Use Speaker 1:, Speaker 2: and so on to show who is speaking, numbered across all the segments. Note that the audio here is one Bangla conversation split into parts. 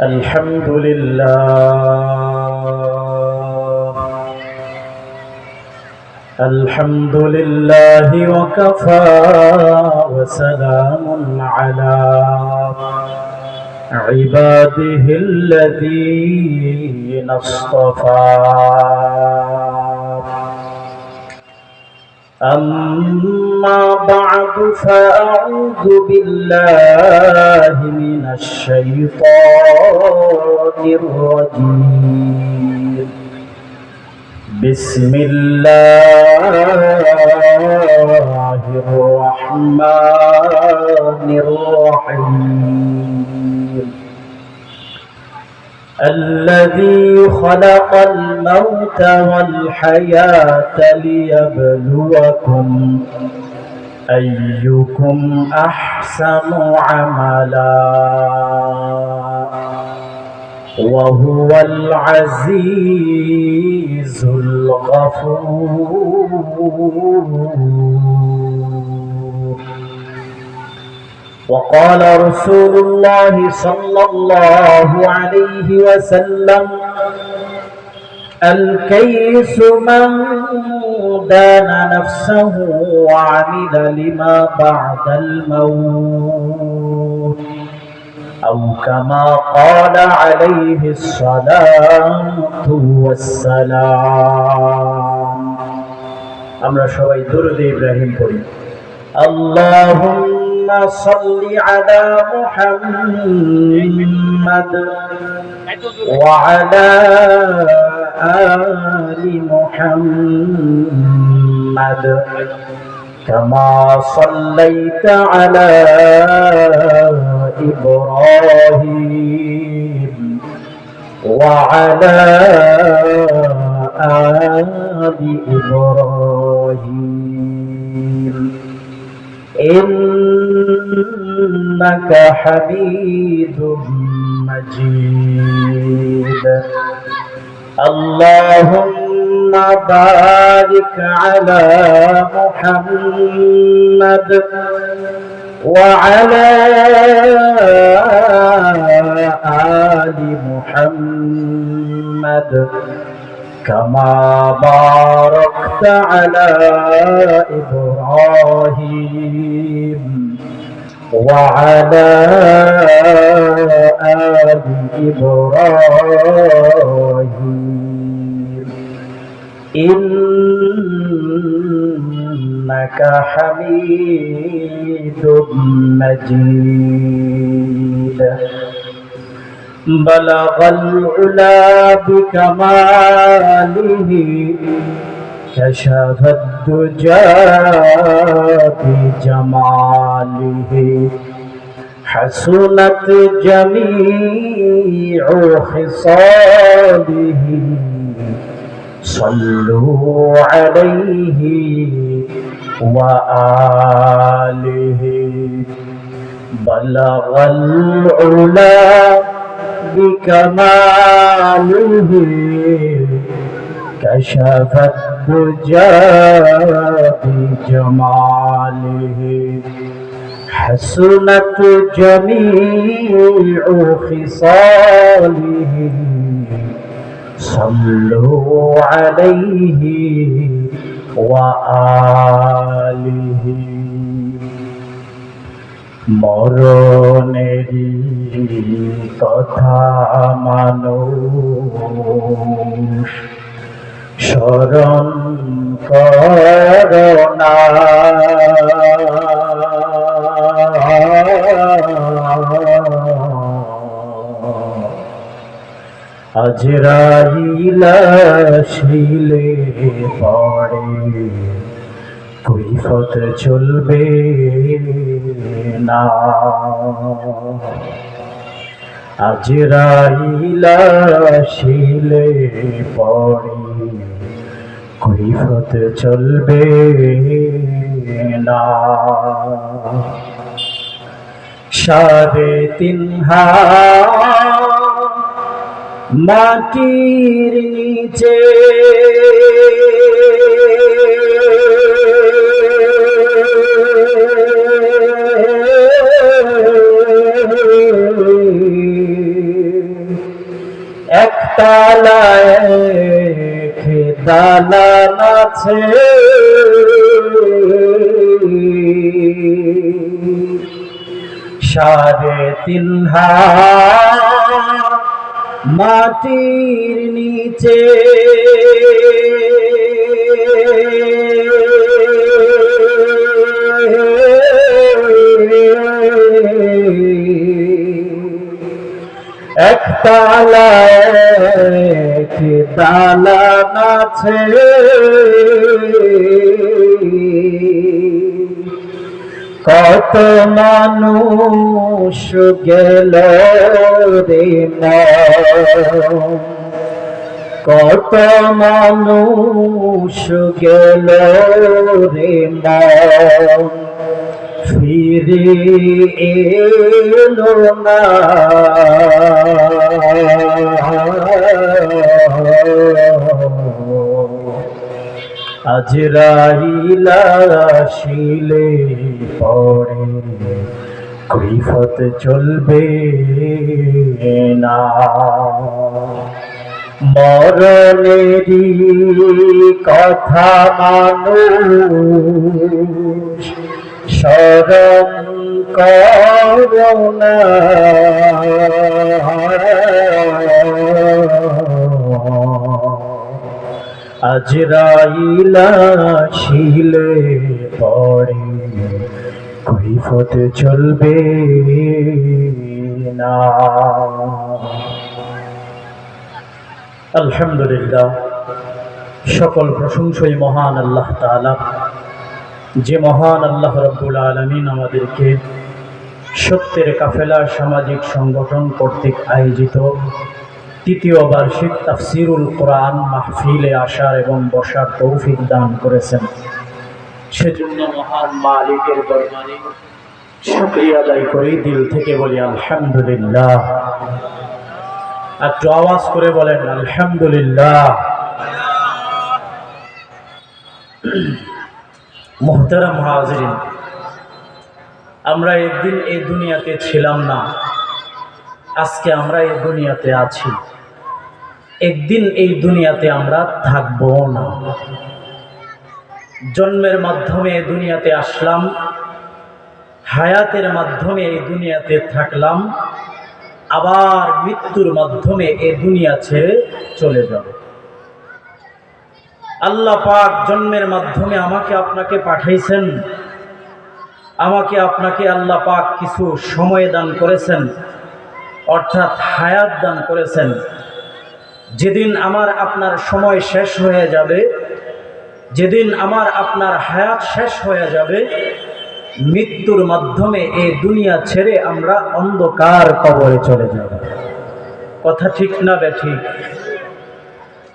Speaker 1: الحمد لله وكفى وسلام على عباده الذين اصطفى أما بعد فأعوذ بالله من الشيطان الرجيم بسم الله الرحمن الرحيم الذي خلق الموت والحياة ليبلوكم أيكم أحسن عملا وهو العزيز الغفور. وقال رسول الله صلى الله عليه وسلم الكيس من دان نفسه وعمل لما بعد الموت أو كما قال عليه الصلاة والسلام. আমরা সবাই দরুদ ইব্রাহিম পড়ি। اللهم صل على محمد وعلى آل محمد كما صليت على إبراهيم وعلى آل إبراهيم إنك حميد مجيد. اللهم بارك على محمد وعلى آل محمد كما باركت على إبراهيم وعلى آل إبراهيم إنك حميد مجيد. بلغ العلا بكماله كشف الدجى بجماله حسنت جميع خصاله صلوا عليه وآله. بلغ العلا بكماله كشف الدجى بجماله حسنت جميع خصاله صلوا عليه وآله. মরণেরই কথা মানুষ স্মরণ করোনা আজরাইল আসিলে পড়ে কৈফিয়ত চলবে না। আজরাইল আসিলে পড়ে কৈফিয়ত চলবে না। 3.5 হাত মাটির নিচে একতলায় দালান আছে, সাড়ে 3 হাত মাটির নিচে, একতলায় দালান আছে, কত মানুষ গেল রে মন, কত মানুষ গেল রে মন, ফিরে এলো না। আজরাইল আসিলে পরে কৈফত চলবে না, মরণেরই কথা মানুষ স্মরণ করো না। আজরাইল আসিলে পরে কৈফত চলবে না। আলহামদুলিল্লাহ, সকল প্রশংসাই মহান আল্লাহ তাআলা, যে মহান আল্লাহ রাব্বুল আলামিন আমাদেরকে সত্যের কাফেলা সামাজিক সংগঠন কর্তৃক আয়োজিত তৃতীয় বার্ষিক তাফসিরুল কোরআন মাহফিলে আসার এবং বসার তৌফিক দান করেছেন। সেজন্য মহান মালিকের দরবারে শুকরিয়া আদায় করে দিল থেকে বলি আলহামদুলিল্লাহ। একটু আওয়াজ করে বলেন আলহামদুলিল্লাহ। মুহতারাম হাজিরিন, আমরা একদিন এই দুনিয়াতে ছিলাম না, আজকে আমরা এই দুনিয়াতে আছি। একদিন এই দুনিয়াতে আমরা থাকবো না। জন্মের মাধ্যমে এই দুনিয়াতে আসলাম, হায়াতের মাধ্যমে এই দুনিয়াতে থাকলাম, আবার মৃত্যুর মাধ্যমে এই দুনিয়া ছেড়ে চলে যাব। আল্লাহ পাক জন্মের মাধ্যমে আমাকে আপনাকে পাঠাইছেন, আমাকে আপনাকে আল্লাহ পাক কিছু সময় দান করেছেন, অর্থাৎ হায়াত দান করেছেন। যেদিন আমার আপনার সময় শেষ হয়ে যাবে, যেদিন আমার আপনার হায়াত শেষ হয়ে যাবে, মৃত্যুর মাধ্যমে এই দুনিয়া ছেড়ে আমরা অন্ধকার কবরে চলে যাব। কথা ঠিক না বেঠিক?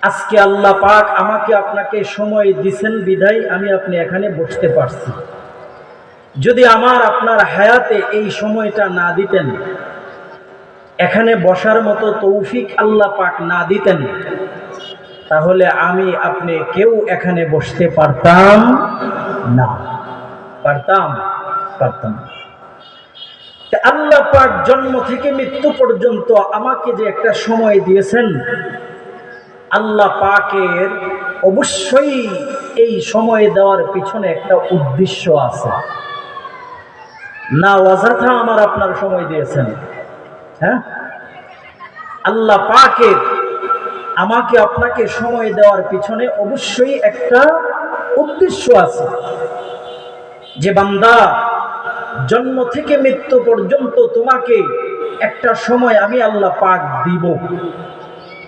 Speaker 1: আজকে আল্লাহ পাক আমাকে আপনাকে সময় দিছেন বিধায় আমি আপনি এখানে বসতে পারছি। যদি আমার আপনার হায়াতে এই সময়টা না দিতেন, এখানে বসার মতো তৌফিক আল্লাহ পাক না দিতেন, তাহলে আমি আপনি কেউ এখানে বসতে পারতাম না। পারতাম? আল্লাহ পাক জন্ম থেকে মৃত্যু পর্যন্ত আমাকে যে একটা সময় দিয়েছেন, আল্লাহ পাকের অবশ্যই এই সময় দেওয়ার পিছনে একটা উদ্দেশ্য আছে। না অযথা আমার আপনার সময় দিয়েছেন। হ্যাঁ, আল্লাহ পাকের আমাকে আপনাকে সময় দেওয়ার পিছনে অবশ্যই একটা উদ্দেশ্য আছে, যে বান্দা জন্ম থেকে মৃত্যু পর্যন্ত তোমাকে একটা সময় আমি আল্লাহ পাক দিব,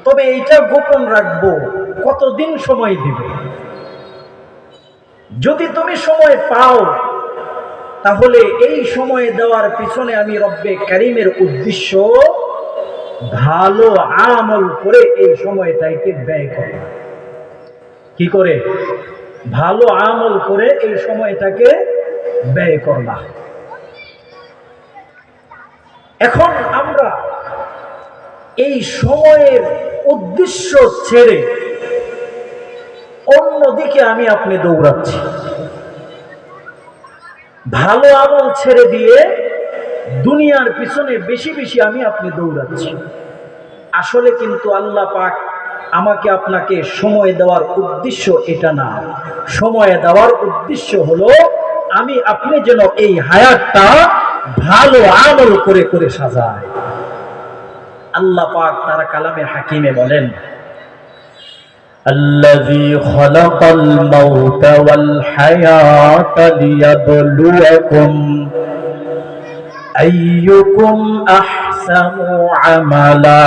Speaker 1: তবে এইটা গোপন রাখবো কতদিন সময় দিব। যদি তুমি সময় পাও, তাহলে এই সময় দেওয়ার পিছনে আমি রব্বে কারীমের উদ্দেশ্য ভালো আমল করে এই সময়টাকে ব্যয় করে। কি করে? ভালো আমল করে এই সময়টাকে ব্যয় করবা। এখন আমরা এই সময়ের উদ্দেশ্য ছেড়ে অন্যদিকে আমি আপনি দৌড়াচ্ছি। ভালো আমল ছেড়ে দিয়ে দুনিয়ার পিছনে বেশি বেশি আমি আপনি দৌড়াচ্ছি। আসলে কিন্তু আল্লাহ পাক আমাকে আপনাকে সময় দেওয়ার উদ্দেশ্য এটা না। সময় দেওয়ার উদ্দেশ্য হলো আমি আপনি যেন এই হায়াতটা ভালো আমল করে করে সাজায়। আল্লাহ পাক তার কালামে হাকিমে বলেন, الذي خلق الموت والحياة ليبلوكم أيكم أحسن عملا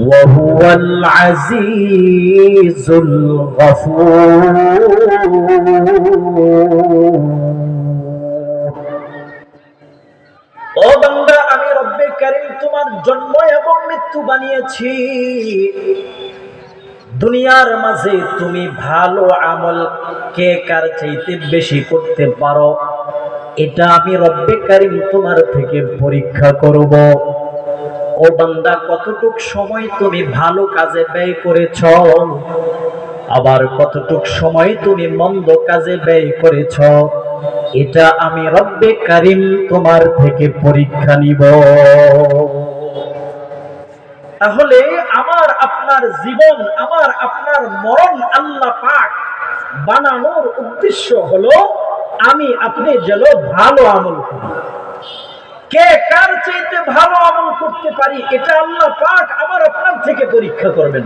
Speaker 1: وهو العزيز الغفور। ও বান্দা, আমি রব্বে কারীম তোমার জন্ম এবং মৃত্যু বানিয়েছি। দুনিয়ার মাঝে তুমি ভালো আমল কে কার চাইতে বেশি করতে পারো, এটা আমি রব্বে কারীম তোমার থেকে পরীক্ষা করব। ও বান্দা, কতটুক সময় তুমি ভালো কাজে ব্যয় করেছ, আবার কতটুক সময় তুমি মন্দ কাজে ব্যয় করেছ, এটা আমি রব্বে কারীম তোমার থেকে পরীক্ষা নিব। তাহলে আমার আপনার জীবন, আমার আপনার মরণ আল্লাহ পাক বানানোর উদ্দেশ্য হলো আমি আপনি যেন ভালো আমল করি। কে কার চাইতে ভালো আমল করতে পারি, এটা আল্লাহ পাক আমার আপনার থেকে পরীক্ষা করবেন।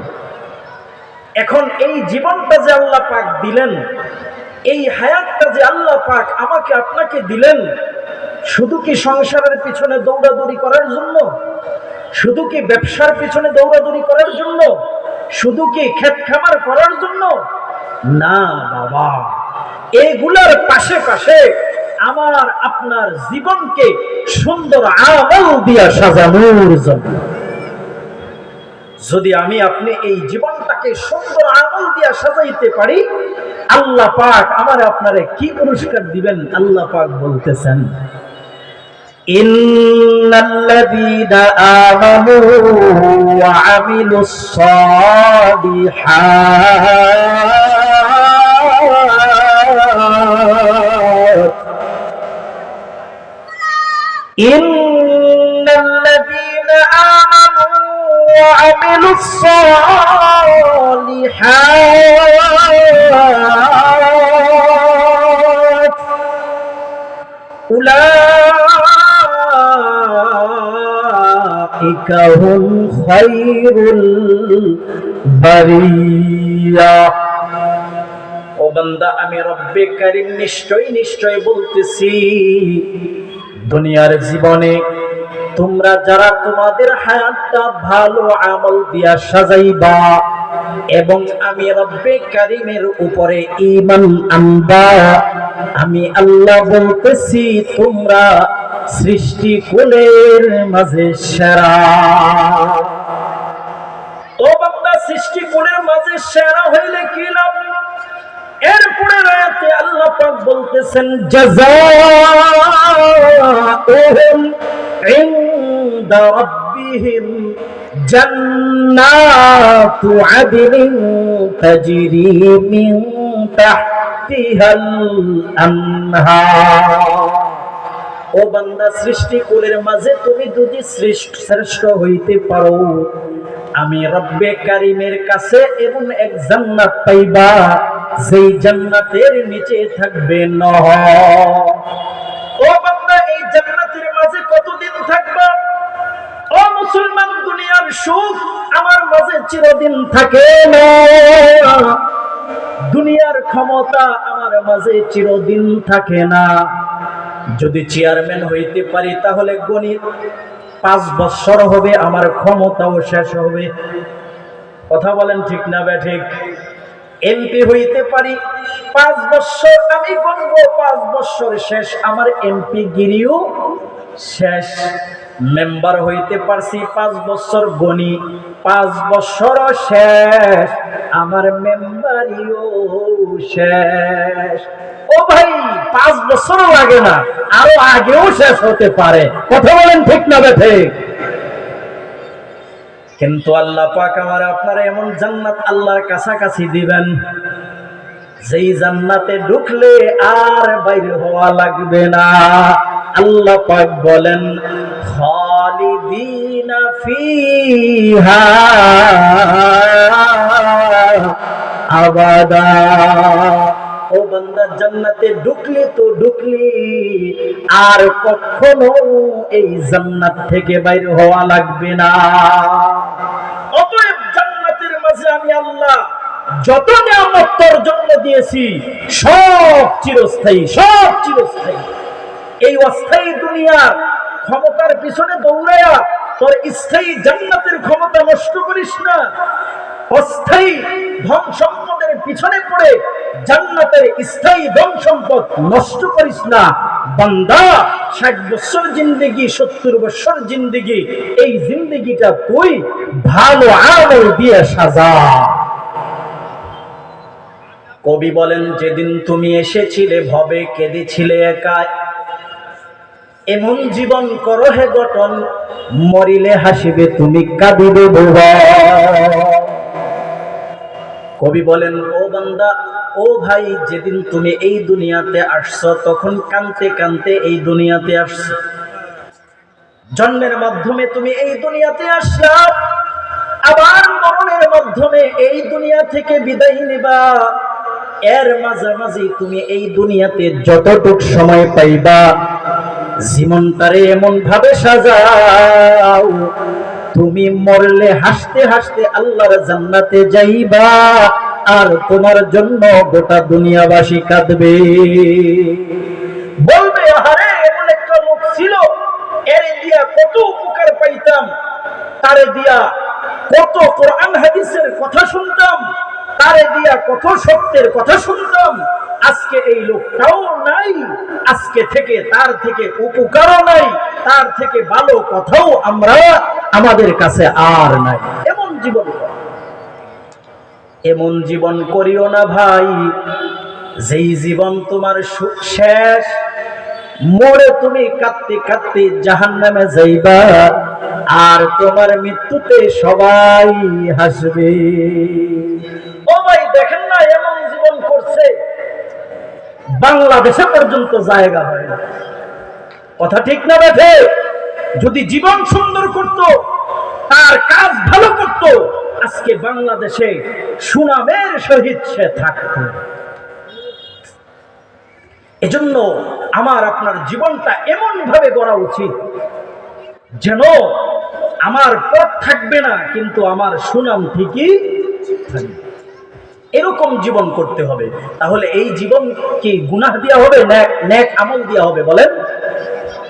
Speaker 1: এখন এই জীবনটা যে আল্লাহ পাক দিলেন, এই হায়াতটা যে আল্লাহ পাক আমাকে আপনাকে দিলেন, শুধু কি সংসারের পিছনে দৌড়াদৌড়ি করার জন্য? শুধু কি ব্যবসার পিছনে দৌড়াদৌড়ি করার জন্য? শুধু কি ক্ষেত খামার করার জন্য? না বাবা, এগুলার পাশে পাশে আমার আপনার জীবনকে সুন্দর আমল দিয়া সাজানোর জন্য। যদি আমি আপনি এই জীবনটাকে সুন্দর আমল দিয়া সাজাইতে পারি, আল্লাহ পাক আমার আপনারে কি পুরস্কার দিবেন? আল্লাহ পাক বলতেছেন, ইন্নাল্লাযীনা আমানু ওয়া আমিলুস সালিহাত, ইন্নাল্লাযীনা আমানু ওয়া আমিলুস সালিহাত উলাইকা হুম খায়রুল বারিয়া। ও বান্দা, আমি রব্বে কারীম নিশ্চয় নিশ্চয় বলতেছি, দুনিয়ার জীবনে তোমরা যারা তোমাদের হায়াতটা ভালো আমল দিয়া সাজাইবা এবং আমি রব্বে কারীমের উপরে ঈমান আনবা, আমি আল্লাহ বলতেছি তোমরা সৃষ্টি কুলের মাঝে সেরা। ও বান্দা, সৃষ্টি কুলের মাঝে সেরা হইলে কি লাভ? এরপরে আয়াতে আল্লাহ পাক বলতেছেন, জাযাউহুম ইনদা রাব্বিহিম জান্নাতু আদনিন তাজরি মিন তাহতিহাল আনহার। ও বান্দা, সৃষ্টি কুলের মাঝে তুমি যদি শ্রেষ্ঠ হইতে পারো, আমি রব্বে কারীমের কাছে এমন এক জান্নাত পাইবা, যেই জান্নাতের নিচে থাকবে নহর। ও বান্দা, এই জান্নাতের মাঝে কতদিন থাকবা? ও মুসলমান, দুনিয়ার সুখ আমার মাঝে চিরদিন থাকে না, দুনিয়ার ক্ষমতা আমার মাঝে চিরদিন থাকে না। যদি চেয়ারম্যান হইতে পারি তাহলে গণিত 5 বছর হবে, আমার ক্ষমতাও শেষ হবে। কথা বলেন ঠিক না ঠিক? এমপি হইতে পারি 5 বছর, আমি গণব 5 বছর শেষ, আমার এমপি গিরিও শেষ। মেম্বার হইতে পারছি 5 বছর, গণি 5 বছর শেষ, আমার মেম্বারিও শেষ। ও ভাই, 5 বছরও লাগে না, আরো আগেও শেষ হতে পারে। কথা বলেন ঠিক না ঠিক? কিন্তু আল্লাহ পাক আমার আপনারা এমন জান্নাত আল্লাহর কাছাকাছি দিবেন, যেই জান্নাতে ঢুকলে আর বাইরে হওয়া লাগবে না। আল্লাহ পাক বলেন খালিদিনা ফিহা আবাদা। ও বান্দা, জান্নাতে ঢুকলি তো ঢুকলি, আর কখনো এই জান্নাত থেকে বাইর হওয়া লাগবে না। অতএব জান্নাতের মাঝে আমি আল্লাহ যত নিয়ামত তোর জন্য দিয়েছি সব চিরস্থায়ী, সব চিরস্থায়ী। এই অস্থায়ী দুনিয়ার ক্ষমতার পিছনে দৌড়ায়া তোর স্থায়ী জান্নাতের ক্ষমতা নষ্ট করিস না। অস্থায়ী ধন সম্পদের পিছনে পড়ে জান্নাতের স্থায়ী ধন সম্পদ নষ্ট করিস না। বান্দা, 60 বছর জিন্দেগি, 70 বছর জিন্দেগি, এই জিন্দেগিটা তুই ভালো আমল দিয়ে সাজা। কবি বলেন, যেদিন তুমি এসেছিলে ভবে কেঁদেছিলে একা, এমন জীবন করো হে গঠন, মরিলে হাসিবে তুমি কাঁদিবে বহু। কবি বলেন, ও বান্দা, ও ভাই, যেদিন তুমি এই দুনিয়াতে আসছো তখন কাঁদতে কাঁদতে এই দুনিয়াতে আসছো। জন্মের মাধ্যমে তুমি এই দুনিয়াতে আসলা, আবার মরণের মাধ্যমে এই দুনিয়া থেকে বিদায় নিবা। এর মাঝামাঝি তুমি এই দুনিয়াতে যতটুক সময় পাইবা জীবনটারে এমন ভাবে সাজাও, তুমি মরলে হাসতে হাসতে আল্লাহর জান্নাতে যাইবা, আর তোমার জন্য গোটা দুনিয়াবাসী কাঁদবে। বলবে, আরে এমন একটা লোক ছিল, এর দিয়া কত উপকার পাইতাম, তারে দিয়া কত কোরআন হাদিসের কথা শুনতাম, তারে দিয়া কত সত্যের কথা শুনতাম। আজকে এই লোকটাও নাই, আজকে থেকে তার থেকে উপকারও নাই, তার থেকে ভালো কথাও আমরা আমাদের কাছে আর নাই। এমন জীবন, এমন জীবন করিও না ভাই, যেই জীবন তোমার শেষ, মরে তুমি কাঁদতে কাঁদতে জাহান্নামে যাইবা, আর তোমার মৃত্যুতে সবাই হাসবে। ও ভাই, দেখেন না, এমন জীবন করছে বাংলাদেশে পর্যন্ত জায়গা হয় না। কথা ঠিক না বেঠে? যদি জীবন সুন্দর করত, তার কাজ ভালো করত, আজকে বাংলাদেশে সুনামের সহিত সে থাকত। এজন্য আমার আপনার জীবনটা এমন ভাবে গড়া উচিত যেন আমার পথ থাকবে না, কিন্তু আমার সুনাম ঠিকই থাকবে। এরকম জীবন করতে হবে। তাহলে এই জীবন কি গুনাহ দেয়া হবে, নেক আমল দেয়া হবে? বলেন,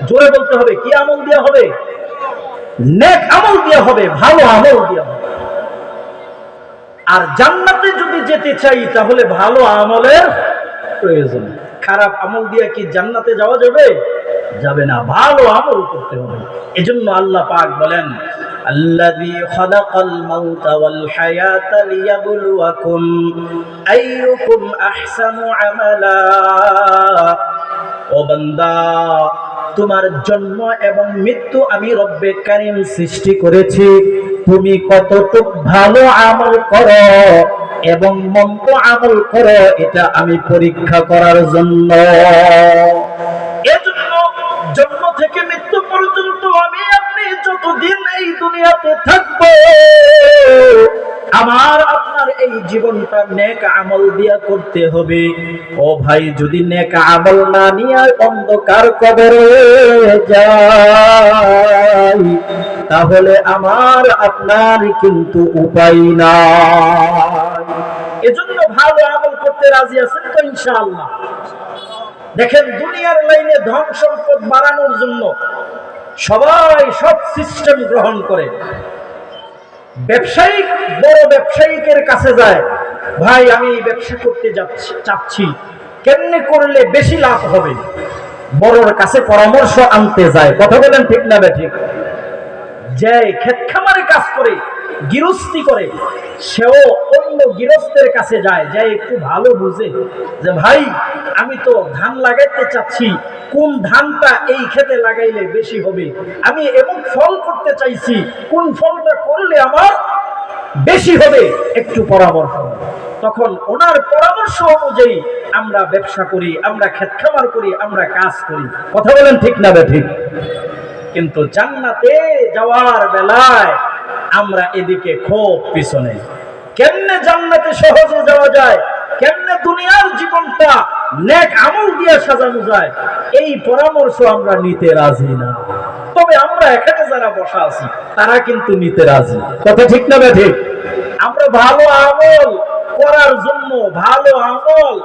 Speaker 1: জোরে বলতে হবে। কি আমল দেয়া হবে? নেক আমল দেয়া হবে, ভালো আমল দেয়া হবে। আর জান্নাতে যদি যেতে চাই তাহলে ভালো আমলের প্রয়োজন। খারাপ আমল দিয়ে কি জান্নাতে যাওয়া যাবে? যাবে না। ভালো আমল করতে হবে। এজন্য আল্লাহ পাক বলেন, আল্লাযী খালাকাল মাউতা ওয়াল হায়াতা লিয়াবলুয়াকুম আইয়ুকুম আহসানু আমালা। ও বান্দা, তোমার জন্ম এবং মৃত্যু আমি রব্বে কারীম সৃষ্টি করেছি, তুমি কতটুক ভালো আমল করো এবং মন্দ আমল করো, এটা আমি পরীক্ষা করার জন্য। এজন্য জন্ম থেকে মৃত্যু পর্যন্ত আমি আপনি যতদিন এই দুনিয়াতে থাকবো, আমার আপনার এই জীবনটা নেক আমল দিয়া করতে হবে। ও ভাই, যদি নেক আমল না নিয়ে অন্ধকার কবরে যাই, তাহলে আমার আপনার কিন্তু উপায় নাই। এজন্য ভালো আমল করতে রাজি আছেন তো ইনশাআল্লাহ? দেখেন, দুনিয়ার লাইনে ধন সম্পদ বাড়ানোর জন্য সবাই সব সিস্টেম গ্রহণ করে। ব্যবসায়িক বড় ব্যবসায়িকের কাছে যায়, ভাই আমি এই ব্যবসা করতে চাচ্ছি, কেমনে করলে বেশি লাভ হবে, বড়র কাছে পরামর্শ আনতে যায়। কথা বলেন ঠিক না বেঠিক? যে ক্ষেত খামারে কাজ করে, গৃহস্থী করে, সেও অন্য গৃহস্থের কাছে যায়, যে একটু ভালো বুঝে যে ভাই আমি তো ধান লাগাইতে চাচ্ছি, কোন ধানটা এই ক্ষেতে লাগাইলে বেশি হবে, আমি এমন ফল করতে চাইছি, কোন ফলটা করলে আমার বেশি হবে, একটু পরামর্শ। তখন ওনার পরামর্শ অনুযায়ী আমরা ব্যবসা করি, আমরা ক্ষেত খামার করি, আমরা কাজ করি। কথা বলেন ঠিক না ঠিক? কিন্তু জান্নাতে যাওয়ার বেলায় আমরা এদিকে খুব পিছনে। কেমনে জান্নাতে সহজে যাওয়া যায়, কেমনে দুনিয়ার জীবনটা নেক আমল দিয়ে সাজানো যায়, এই পরামর্শ আমরা নিতে রাজি না। তবে আমরা এখানে যারা বসা আছি তারা কিন্তু নিতে রাজি। কথা ঠিক না ঠিক? আমরা ভালো আমল করার জন্য, ভালো আমল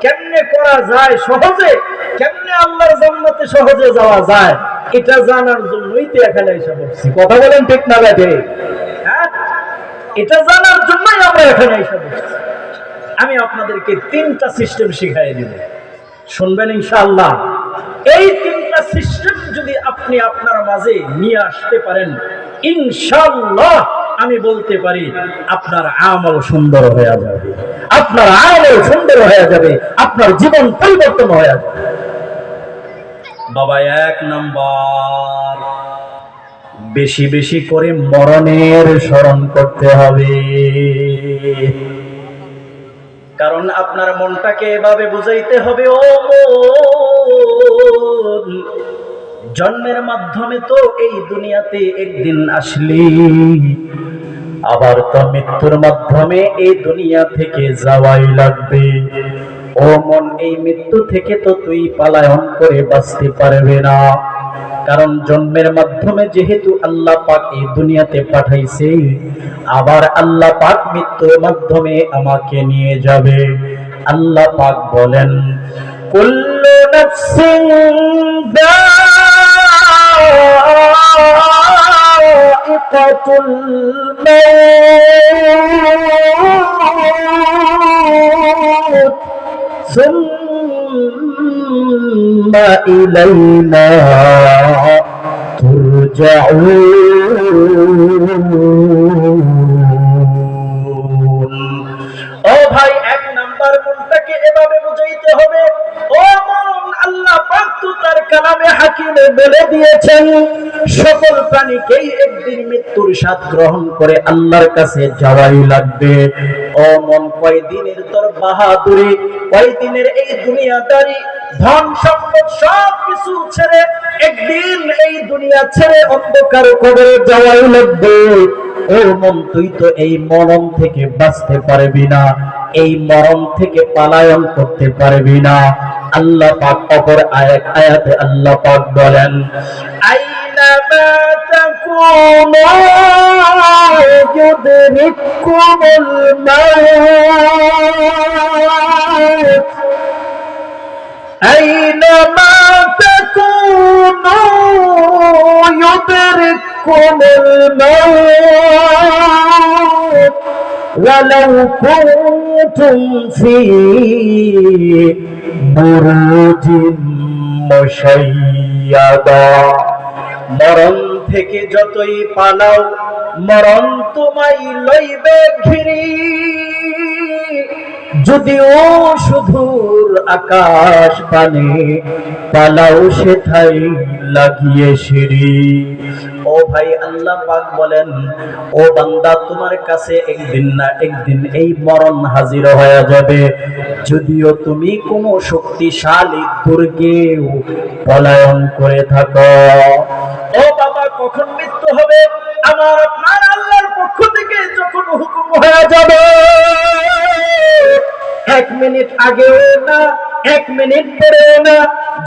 Speaker 1: কেমনে করা যায় সহজে, কেমনে আল্লাহর জান্নাতে সহজে যাওয়া যায়, এটা জানার জন্যই তো এখানে এসে বসছি। কথা বলেন ঠিক না ঠিক? হ্যাঁ, এটা জানার জন্যই আমরা এখানে এসে বসছি। আমি আপনাদেরকে 3টা সিস্টেম শিখাই দিব, শুনবেন ইনশাআল্লাহ। এই 3টা সিস্টেম যদি আপনি আপনার মাঝে নিয়ে আসতে পারেন, ইনশাআল্লাহ আমি বলতে পারি আপনার আমল সুন্দর হয়ে যাবে, আপনার আমল সুন্দর হয়ে যাবে, আপনার জীবন পরিবর্তন হয়ে যাবে। বাবা, 1 নাম্বার, বেশি বেশি করে মরণের স্মরণ করতে হবে। কারণ আপনার মনটাকে এভাবে বুঝাইতে হবে, ও মন, জন্মের মাধ্যমে তো এই দুনিয়াতে একদিন আসলি, আবার তো মৃত্যুর মাধ্যমে এই দুনিয়া থেকে যাওয়াই লাগবে। ও মন, এই মৃত্যু থেকে তো তুই পলায়ন করে বাঁচতে পারবে না। কারণ জন্মের মাধ্যমে যেহেতু আল্লাহ পাক এই দুনিয়াতে পাঠাইছে, আবার আল্লাহ পাক মৃত্যুর মাধ্যমে আমাকে নিয়ে যাবে। আল্লাহ পাক বলেন, কুল্লু নাফসিন যায়িকাতুল মাউত সুম্মা ইলাইনা তুরজাউন। ও ভাই, 1 নাম্বার, মনটাকে এভাবে বুঝাইতে হবে, ও মন, আল্লাহ পাক তো তার কালামে হাকিমে বলে দিয়েছেন সকল প্রাণীকেই একদিন মৃত্যুর স্বাদ গ্রহণ করে আল্লাহর কাছে যাওয়াই লাগবে। ও মন, কয়দিনের তোর বাহাদুরি, কয়দিনের এই দুনিয়াদারি, ধন সম্পদ সব কিছু ছেড়ে একদিন এই দুনিয়া ছেড়ে অন্ধকার কবরে যাওয়াই লাগবে। ও মন, তুই তো এই মরণ থেকে বাঁচতে পারবি না, এই মরণ থেকে পলায়ন করতে পারবি না। আল্লাহ পাক অপর আয়াতে আল্লাহ পাক বলেন, আইনামা তাকুনু ইউদরিকুমুল মাউত, আইনামা তাকুনু ইউদরিকুমুল মাউত ওয়ালাউ কুনতুম ফি বুরুজিন মুশাইয়াদা। মরণ থেকে যতই পালাও, মরণ তোমায় লইবে ঘিরি, যদিও সুদূর আকাশ পানে পালাও সেথায় লাগিয়ে সিঁড়ি। ও ভাই, আল্লাহ পাক বলেন, ও বান্দা, তোমার কাছে একদিন না একদিন এই মরণ হাজির হয়ে যাবে, যদিও তুমি কোনো শক্তিশালী দুর্গেও পলায়ন করে থাকো। ও বাবা, কখন মৃত্যু হবে? আমার আপনার আল্লাহর পক্ষ থেকে যখন হুকুম হয়ে যাবে, 1 মিনিট আগেও না, 1 মিনিট পরেও না,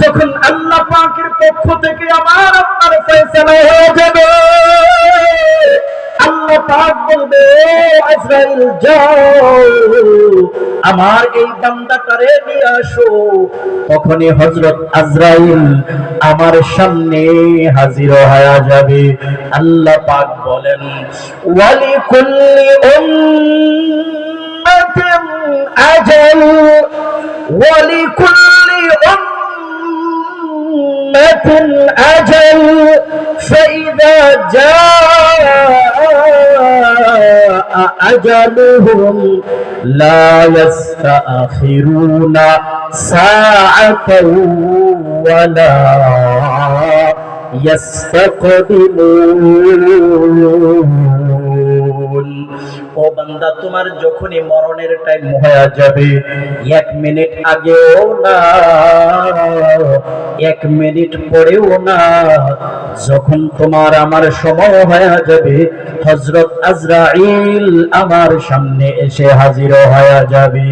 Speaker 1: যখন আল্লাহ পাকের পক্ষ থেকে আমার আপনার ফয়সালা হয়ে যাবে, আল্লাহ পাক বলবে, আজরাইল যাও, আমার এই বান্দাটারে নিয়ে আসো। তখনই হযরত আজরাইল আমার সামনে হাজির হয়ে যাবে। আল্লাহ পাক বলেন, ওয়ালিকুল্লি উম্মাতিন আজাল ওয়ালিকুল্লি উম্মাতিন আজাল ফাইযা জাআ আজালুহুম লা ইস্তাখিরুনা সাআতান ওয়ালা ইস্তাকদিমুন। ও বান্দা, তোমার যখনই মরণের টাইম হয়ে যাবে, 1 মিনিট আগেও না, 1 মিনিট পরেও না, যখন তোমার আমার সময় হয়ে যাবে, হযরত আজরাইল আমার সামনে এসে হাজির হয়ে যাবে।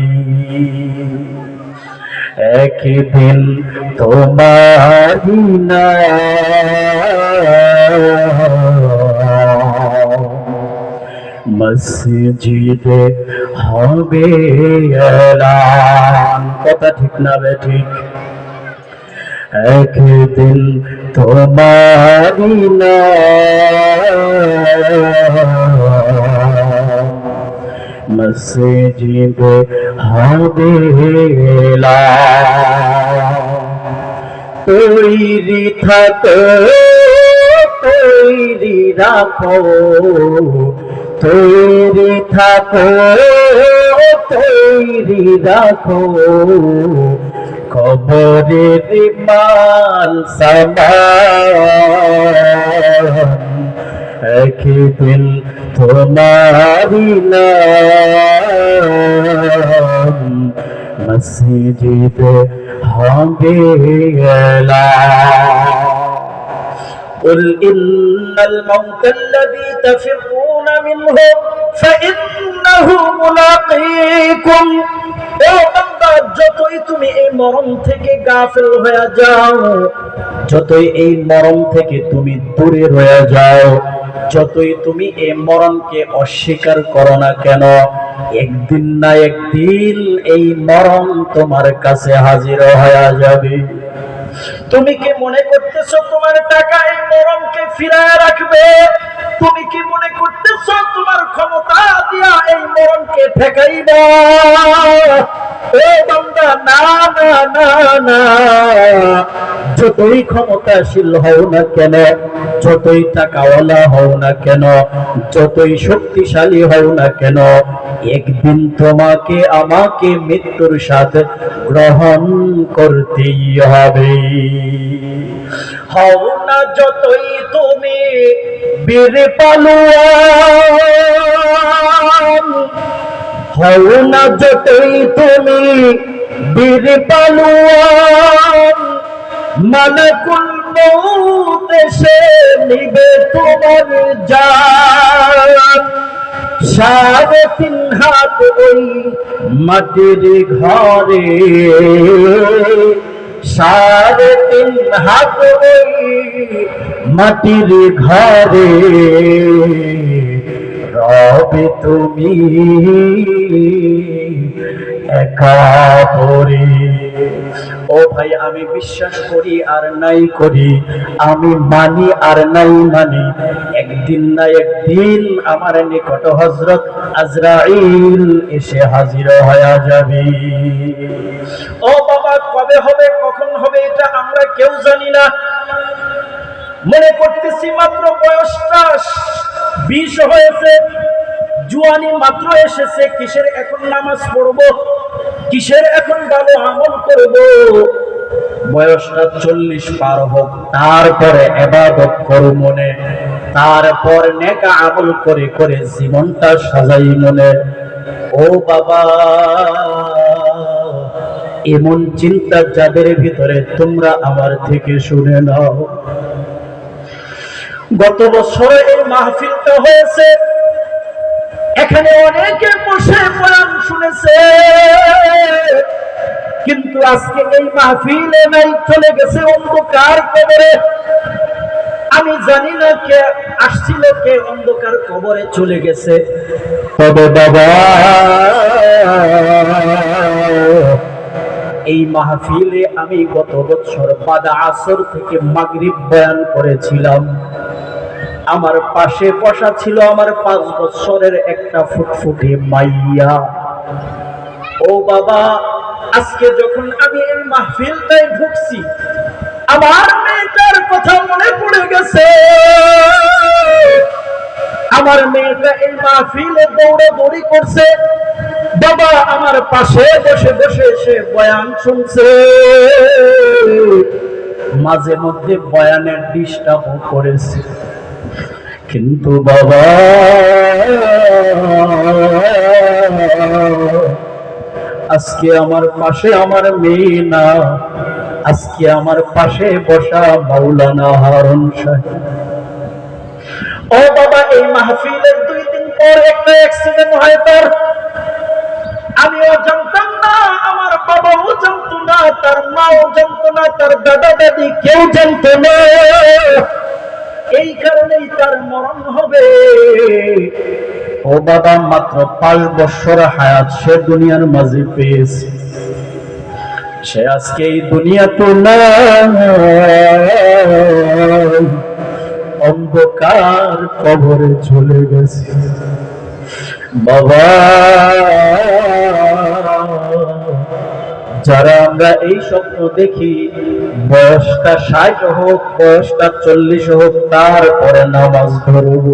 Speaker 1: একদিন তোমারি নাম মসজিদে হবে এলান। কথা ঠিক না বেঠিক? একদিন তোমারি নাম মসজিদে হবে এলান। তৈরি থাকো, তৈরি রাখো, তৈরি থাকো, তৈরি রাখো, কবরের মাল সামান। একদিন তোমারি নাম মসজিদে হবে এলান। قل إن الموت الذي تفرون منه فإنه ملاقيكم। ও বান্দা, যতই তুমি এই মরণ থেকে গাফিল হয়ে যাও, যতই এই মরণ থেকে তুমি দূরে রয়ে যাও, যতই তুমি এই মরণকে অস্বীকার করো না কেন, একদিন না একদিন এই মরণ তোমার কাছে হাজির হয়ে যাবে। তুমি কি মনে করতেছো তোমার টাকা এই মরণকে ফিরায় রাখবে? তুমি কি মনে করতেছো তোমার ক্ষমতা দিয়া এই মরণকে ঠেকাইবা? ও বান্দা, না না না না, যতই ক্ষমতাশীল হও না কেন, যতই টাকাওয়ালা হও না কেন, যতই শক্তিশালী হও না কেন, একদিন তোমাকে আমাকে মৃত্যুর সাথে গ্রহণ করতেই হবে। হও না যতই তুমি বীর পালোয়ান, হও না যতই তুমি বীর পালোয়ান, মালাকুল মউত এসে নিবে তোমার জান। 3.5 হাত ওই মাটির ঘরে, 3.5 হাত ওই মাটির ঘরে রবে তুমি একা পড়ে। ও ভাই, আমি বিশ্বাস করি আর নাই করি, আমি মানি আর নাই মানি, একদিন না একদিন আমার নিকট হযরত আজরাইল এসে হাজির হয়ে যাবে। ও বাবা, কবে হবে কখন হবে এটা আমরা কেউ জানি না। মনে করতেছি মাত্র বয়সটা 20 হয়েছে, জুয়ানি মাত্র এসেছে, কিসের এখন নামাজ পড়বো, কিসের এখন ভালো আমল করব? বয়সটা 40 পার হোক, তারপরে ইবাদত করব মনে, তারপর নেক আমল করে করে জীবনটা সাজাই মনে। ও বাবা, এমন চিন্তা যাদের ভিতরে, তোমরা আমার থেকে শুনে নাও। গত বছর এই মাহফিলটা হয়েছে, এখানে অনেকে বসে বয়ান শুনেছে, কিন্তু আজকে এই মাহফিলে নাই, চলে গেছে অন্ধকার কবরে। আমি জানি না কে আসছিল, কে অন্ধকার কবরে চলে গেছে। তবে বাবা, এই মাহফিলে আমি গত বছর বাদা আসর থেকে মাগরিব বয়ান করেছিলাম। আমার পাশে বসা ছিল আমার 5 বছরের একটা ফুটফুটে মাইয়া। ও বাবা, আজকে যখন আমি এই মাহফিলটায় ঢুকছি, আমার মেয়েটার কথা মনে পড়ে গেছে। আমার মেয়েটা এই মাহফিলে দৌড়াদৌড়ি করছে, বাবা আমার পাশে বসে বসে সে বয়ান শুনছে, মাঝে মধ্যে বয়ানের ডিস্টার্ব করেছে। কিন্তু বাবা, আজকে আমার পাশে আমার মেয়ে না, আজকে আমার পাশে বসা মাওলানা হারুন সাহেব। ও বাবা, এই মাহফিলের 2 দিন পর একটা অ্যাক্সিডেন্ট হয় তার। আমিও জানতাম না, আমার বাবাও জানতো না, তার মাও জানতো না, তার দাদা দাদি কেউ জানতো না। এই কারণেই তার মরণ হবে। ও বাবা, মাত্র 5 বছর হায়াত সে দুনিয়ার মাঝে পেয়েছে। সে আজকে এই দুনিয়াতে না, অন্ধকার কবরে চলে গেছে। বাবা, যারা আমরা এই স্বপ্ন দেখি, বয়সটা 60 হোক, বয়সটা 40 হোক, তারপরে নামাজ ধরব।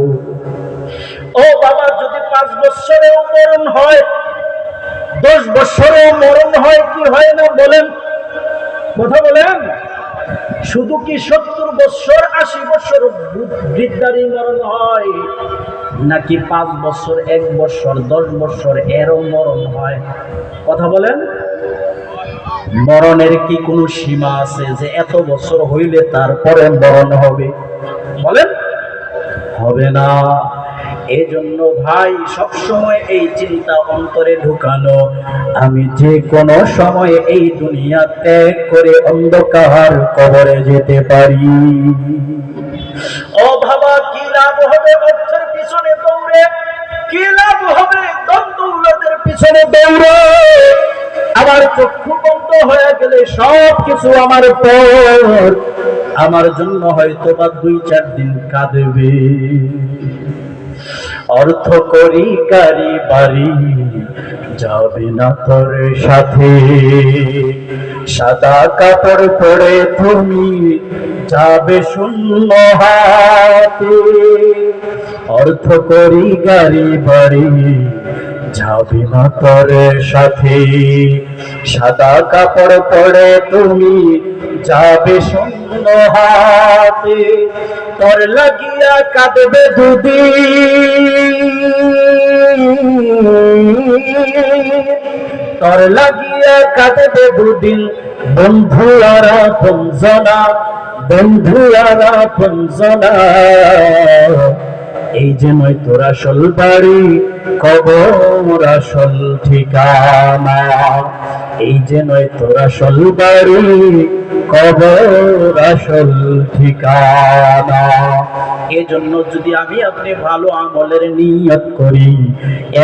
Speaker 1: ও বাবা, যদি 5 বছরেও মরণ হয়, 10 বছরেও মরণ হয়, কি হয় না বলেন? কথা বলেন। শুধু কি 70 বছর 80 বছর বৃদ্ধারই মরণ হয়, নাকি 5 বছর 1 বছর 10 বছর এরও মরণ হয়? কথা বলেন। মরণের কি কোনো সীমা আছে যে এত বছর হইলে তারপরে মরণ হবে? বলেন, হবে না। এজন্য ভাই, সব সময় এই চিন্তা অন্তরে ঢুকানো, আমি যে কোনো সময় এই দুনিয়া ত্যাগ করে অন্ধকার কবরে যেতে পারি। ও বাবা, কি লাভ হবে অর্থের পিছনে দৌড়ে? কি লাভ হবে দৌলতের পিছনে দৌড়ে? আমার চক্ষু বন্ধ হয়ে গেলে সব কিছু আমার পর, আমার জন্য হয়তো বা 2-4 দিন কাঁদবে। অর্থ করি গাড়ি বাড়ি যাবে না তোর সাথে, সাদা কাপড় পরে তুমি যাবে শূন্য হাতে। অর্থ করি গাড়ি বাড়ি যাবে না তোর সাথে, সাদা কাপড় পরে তুমি যাবে শূন্য হাতে। তোর লাগিয়া কাঁদবে দুদিন, তোর লাগিয়া কাঁদবে দুদিন, বন্ধু আর আপনজনা, বন্ধু আর আপনজনা। এই যে নয় তোর আসল বাড়ি, কবর আসল ঠিকানা। এই যে নয় তোর আসল বাড়ি, কবর আসল ঠিকানা। এজন্য যদি আমি আপনি ভালো আমলের নিয়ত করি,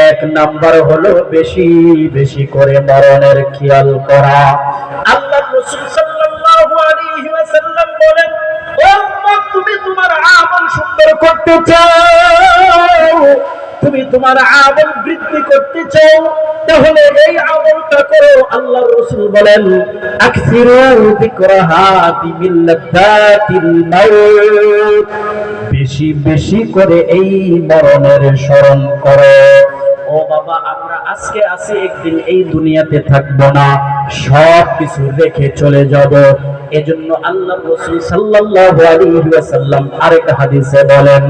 Speaker 1: 1 নাম্বার হলো বেশি বেশি করে মরণের খেয়াল করা। আল্লাহর রাসূল সাল্লাল্লাহু আলাইহি ওয়াসাল্লাম বলেন, ও উম্মত, তুমি তোমার আমল সুন্দর করতে চাও, তুমি তোমার আমল বৃদ্ধি করতে চাও, তাহলে এই আমলটা করো। আল্লাহর রাসূল বলেন, আকসিরু যিকরাহা বিমিল্লাতিল মাউত, বেশি বেশি করে এই মরণের স্মরণ করো। ও বাবা, আমরা আজকে আছি, একদিন এই দুনিয়াতে থাকবো না, সব কিছু রেখে চলে যাব। এজন্য আল্লাহর রাসূল সাল্লাল্লাহু আলাইহি ওয়াসাল্লাম আরেক হাদিসে বলেন,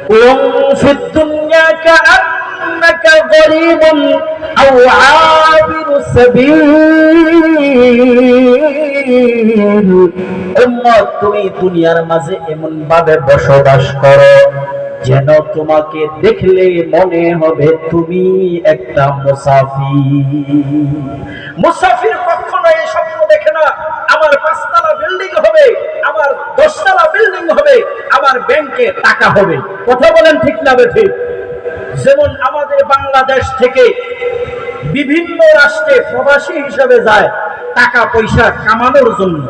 Speaker 1: কুন ফিদ দুনিয়া কাআন্নাকা গরীবুন আও আবিরু সাবিল। উম্মত, তুমি দুনিয়ার মাঝে এমন ভাবে বসবাস করো যেন তোমাকে দেখলে মনে হবে তুমি একটা মুসাফির। মুসাফির কখনো এই স্বপ্ন দেখে না আমার 5 তলা বিল্ডিং হবে, আমার 10 তলা বিল্ডিং হবে, আমার ব্যাংকে টাকা হবে। কথা বলেন, ঠিক না বেঠিক? যেমন আমাদের বাংলাদেশ থেকে বিভিন্ন রাষ্ট্রে প্রবাসী হিসেবে যায় টাকা পয়সা কামানোর জন্য।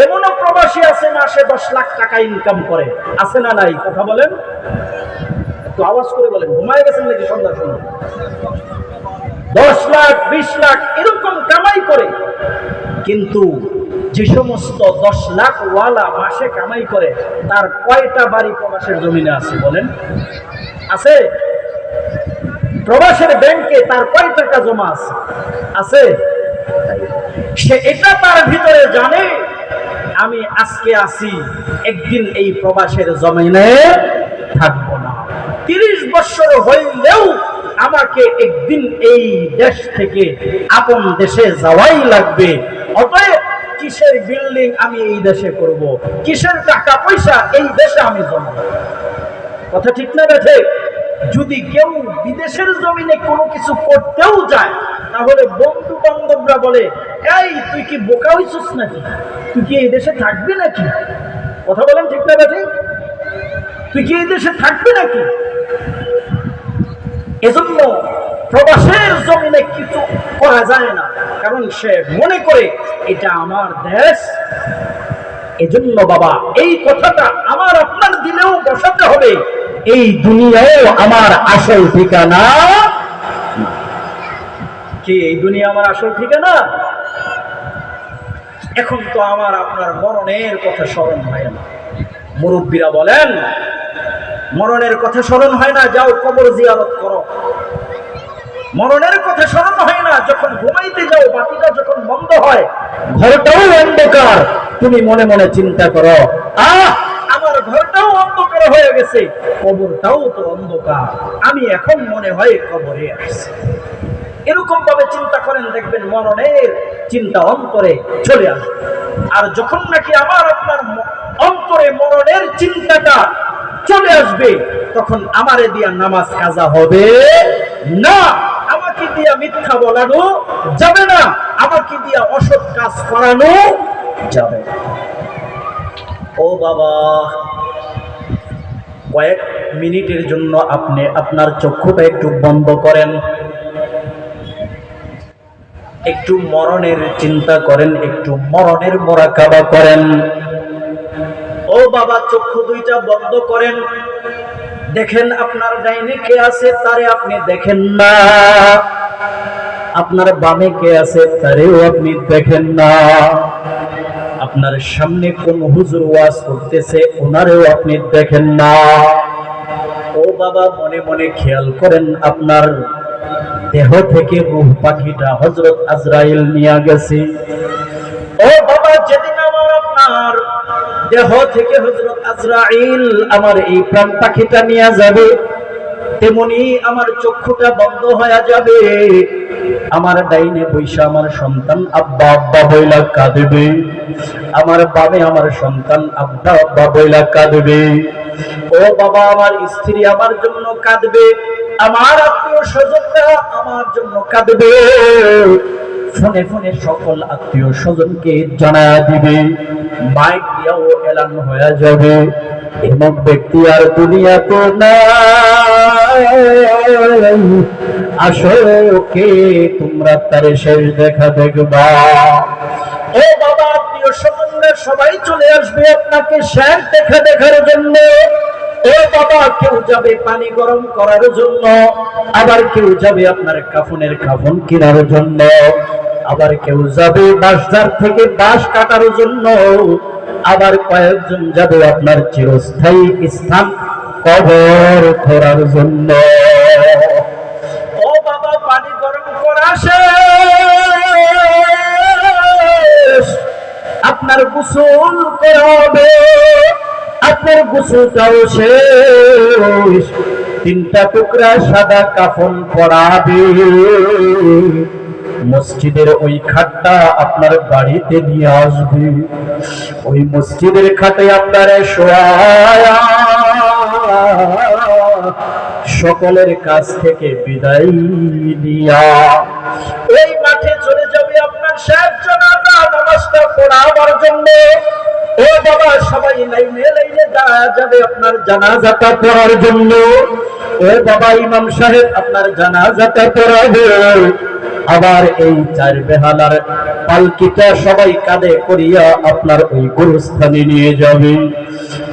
Speaker 1: এমনও প্রবাসী আছে মাসে 10 লাখ টাকা ইনকাম করে, আছে না নাই? কথা বলেন, একটু আওয়াজ করে বলেন। ঘুমায় গেছেন নাকি সন্ধ্যা সন্ধ্যা? 10 লাখ 20 লাখ এরকম কামাই করে। কিন্তু যে সমস্ত 10 লাখ ওয়ালা মাসে কামাই করে, তার কয়টা বাড়ি প্রবাসের জমিনে আছে বলেন? আছে? প্রবাসের ব্যাংকে তার কয় টাকা জমা আছে? আছে? সে এটা তার ভিতরে জানে আমি আজকে আছি, একদিন এই প্রবাসের জমিনে থাকবো না। 30 বছর হইলেও আমাকে একদিন এই দেশ থেকে আপন দেশে যাওয়াই লাগবে। অতএব কিসের বিল্ডিং আমি এই দেশে করব, কিসের টাকা পয়সা এই দেশে আমি জমাবো? কথা ঠিক না বেঠে? যদি কেউ বিদেশের জমিনে কোনো কিছু করতেও যায়, তাহলে বন্ধু বান্ধবরা বলে, এই তুই কি বোকা হইছিস নাকি? তুই কি এই দেশে থাকবি নাকি? কথা বলেন ঠিক না বেঠে? তুই কি এই দেশে থাকবি নাকি? এজন্য প্রবাসের জমিনে কিছু করা যায় না, কারণ সে মনে করে এটা আমার দেশ। এজন্য বাবা, এই কথাটা আমার আপনার দিলেও বসাতে হবে, এই দুনিয়াও আমার আসল ঠিকানা। কি এই দুনিয়া আমার আসল ঠিকানা? এখন তো আমার আপনার মরণের কথা স্মরণ হয় না। মুরব্বীরা বলেন, মরণের কথা স্মরণ হয় না, যাও কবর জিয়ারত করো। মরণের কথা স্মরণ হয় না, যখন ঘুমাইতে যাও বাতিটা যখন বন্ধ হয়, ঘরটাও অন্ধকার, তুমি মনে মনে চিন্তা করো, আমার ঘরটাও অন্ধকার হয়ে গেছে, কবরটাও তো অন্ধকার, আমি এখন মনে হয় কবরে আসছি। এরকম ভাবে চিন্তা করেন, দেখবেন মরণের চিন্তা অন্তরে চলে আসবে। আর যখন নাকি আমার আপনার অন্তরে মরণের চিন্তাটা চলে আসবে, তখন আমারে দিয়া নামাজ কাজা হবে না, আমাকে দিয়া মিথ্যা বলানো যাবে না, আমাকে দিয়া অসৎ কাজ করানো যাবে না। ও বাবা, কয়েক মিনিটের জন্য আপনি আপনার চক্ষুটা একটু বন্ধ করেন, একটু মরণের চিন্তা করেন, একটু মরণের মোরাকাবা করেন। ও বাবা, চক্ষু দুইটা বন্ধ করেন, দেখেন আপনার ডাইনে কে আছে তারে আপনি দেখেন না, আপনার বামে কে আছে তারেও আপনি দেখেন না, আপনার সামনে কোন হুজুর ওয়াজ করতেছে ওনারেও আপনি দেখেন না। ও বাবা, মনে মনে খেয়াল করেন, আপনার দেহ থেকে রূহ পাখিটা হযরত আজরাইল নিয়ে গেছে। ও বাবা, যেদিন আমার আপনার দেহ থেকে হযরত আজরাইল আমার এই প্রাণ পাখিটা নিয়ে যাবে, তেমনি আমার চক্ষুটা বন্ধ হয়ে যাবে, আমার ডাইনে বৈশা আমার সন্তান আব্বা আব্বা বইলা কাঁদবে, আমার বামে আমার সন্তান আব্বা আব্বা বইলা কাঁদবে। ও বাবা, আমার স্ত্রী আমার জন্য কাঁদবে, আমার আত্মীয় স্বজনরা আমার জন্য কাঁদবে, ফোনে ফোনে সকল আত্মীয় স্বজনকে জানায়া দিবে, মাইক দিয়েও এলান হয়ে যাবে, এমন ব্যক্তি আর দুনিয়াতে নাই, আসলে কে তোমরা তারে শেষ দেখা দেখবা। ও বাবা, আত্মীয় স্বজনরা সবাই চলে আসবে আপনাকে শেষ দেখা দেখার জন্য। ও বাবা, কেউ যাবে পানি গরম করার জন্য, আবার কেউ যাবে আপনার কাফনের কাফন কেনার জন্য, আবার কেউ যাবে বাঁশঝাড় থেকে বাঁশ কাটার জন্য, আবার কয়েকজন যাবে আপনার চিরস্থায়ী স্থান কবর খোঁড়ার জন্য। ও বাবা, পানি গরম করা শেষ, আপনার গোসল করা হবে, আপনার গোসলটাও শেষ, 3টা টুকরা সাদা কাফন পরাবে, মসজিদের ওই খাটটা আপনার বাড়িতে নিয়ে আসবে, ওই মসজিদের খাটে আপনার শোয়া সকলের কাছ থেকে বিদায় দিয়া এই মাঠে চলে যাবে আপনার শেষ জানাজা নামাজটা পড়াবার জন্য। ও বাবা, সবাই লাইনে লাইনে দাঁড়া যাবে আপনার জানাজাটা পড়ার জন্য। ও বাবা, ইমাম সাহেব আপনার জানাজাটা পড়াবে, আবার এই 4 বেহালার পালকিটা সবাই কাঁধে করিয়া আপনার ওই গুরুস্থানে নিয়ে যাবে।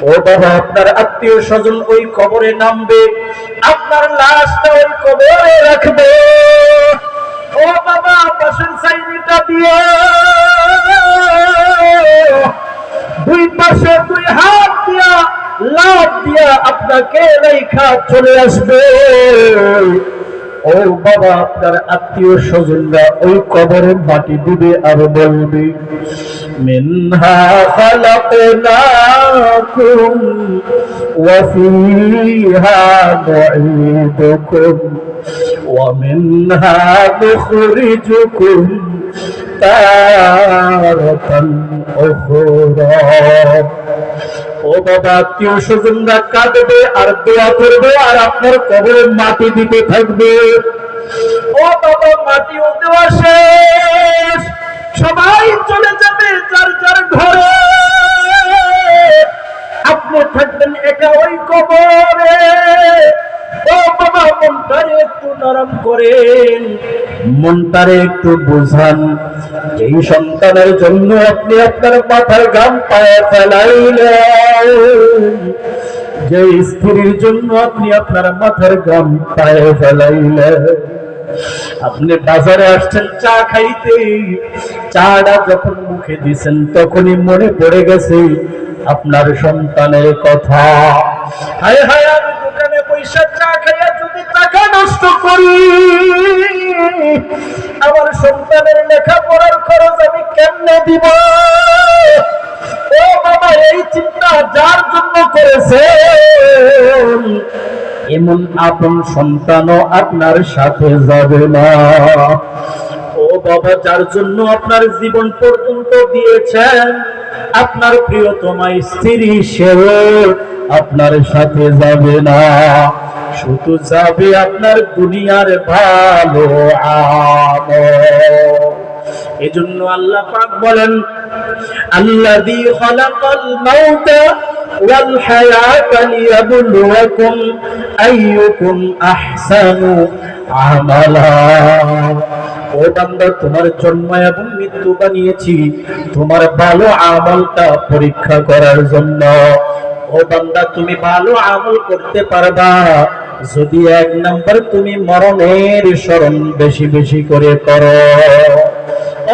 Speaker 1: ও বাবা, আপনার আত্মীয় স্বজন ওই কবরে নামবে, আপনার লাশটা ওই কবরে রাখবে। ও বাবা, পাশের সাইডটা দিয়ে 2 পাশে 2 হাত দিয়া লাভ দিয়া আপনাকে রেখা চলে আসবে। ও বাবা, আপনার আত্মীয় স্বজনরা ওই কবরে মাটি দিবে আর বলবে, মিনহা খালাকনাকুম ওয়া ফীহা নুঈদুকুম ওয়া মিনহা নুখরিজুকুম তারাতান উখরা। ও বাবা, আত্মীয় স্বজনরা কাঁদবে আর দোয়া করবে আর আপনার কবরে মাটি দিতে থাকবে। ও বাবা, মাটিও দেওয়া শেষ, সবাই চলে যাবে যার যার ঘরে, আপনি থাকবেন একা ওই কবরে। ও বাবা, মনটারে একটু নরম করেন, মনটারে একটু বুঝান। যেই সন্তানের জন্য আপনি আপনার মাথার ঘাম পায়ে ফেলাইলেন, যে স্ত্রীর জন্য আপনি আপনার মাথার ঘাম পায়ে ফেলাইলেন, আপনি বাজারে আসছেন চা খাইতে, চাটা যখন মুখে দিছেন তখনই মনে পড়ে গেছে আপনার সন্তানের কথা। হায় হায়, আমি দোকানে পয়সা চা খাইয়া যদি টাকা নষ্ট করি, আমার সন্তানের লেখাপড়ার খরচ আমি কেমনে দিব? ও বাবা, এই চিন্তা যার জন্য করেছে, এমন আপন সন্তানও আপনার সাথে যাবে না। ও বাবা, যার জন্য আপনার জীবন পর্যন্ত দিয়েছেন, আপনার প্রিয়তমা স্ত্রী, সেও আপনার সাথে যাবে না। শুধু যাবে আপনার দুনিয়ার ভালো আমল। এজন্য আল্লাহ পাক বলেন, আল্লাযী খালাকাল মাউতা ওয়াল হায়াতা লিয়াবলুয়াকুম আইয়ুকুম আহসানু আমালা। ও বান্দা, তোমার জন্ম এবং মৃত্যু বানিয়েছি তোমার ভালো আমলটা পরীক্ষা করার জন্য। ও বান্দা, তুমি ভালো আমল করতে পারবা যদি 1 নাম্বার তুমি মরণের স্মরণ বেশি বেশি করে করো।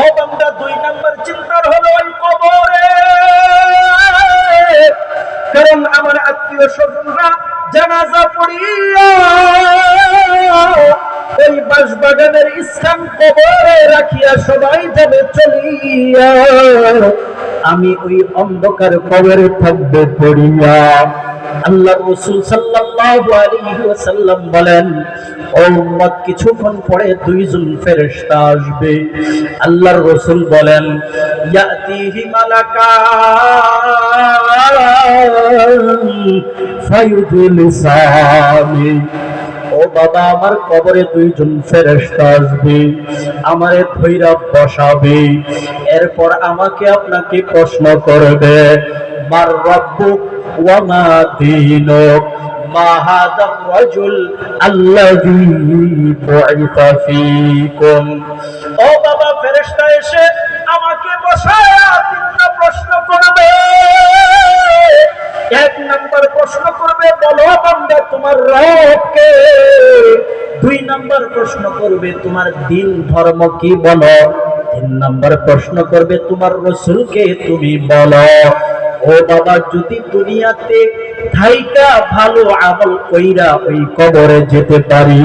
Speaker 1: ও বান্দা, 2 নাম্বার চিন্তার হলো ওই কবরে, কারণ আমার আত্মীয় স্বজনরা জানাজা পড়িয়া ওই বাঁশবাগানের স্থান কবরে রাখিয়া সবাই যাবে চলিয়া, আমি ওই অন্ধকার কবরে থাকবে পড়িয়া। আল্লাহ রাসূল সাল্লাল্লাহু আলাইহি ওয়াসাল্লাম বলেন, ও উম্মত, কিছুক্ষণ পরে 2 জন ফেরেশতা আসবে। আল্লাহর রাসূল বলেন, ইয়াতিহি মালাকান ফায়ুজলিসানি। ও বাবা, আমার কবরে 2 জন ফেরেশতা আসবে, আমারে ধইরা বসাবে, এরপর আমাকে আপনাকে প্রশ্ন করবে, মার রাব্বুক ওয়া মা দীনুক মা হাযার রাজুল আল্লাযী বুইসা ফীকুম। ও বাবা, ফেরেশতা এসে আমাকে বসায়া 3টা প্রশ্ন করবে। 1 নাম্বার প্রশ্ন করবে, বলো বান্দা তোমার রব কে। 2 নাম্বার প্রশ্ন করবে, তোমার দিন ধর্ম কি বলো। 3 নাম্বার প্রশ্ন করবে, তোমার রাসূলকে তুমি বলো। ও বাবা, যদি দুনিয়াতে থাইকা ভালো আমল কইরা ওই কবরে যেতে পারি,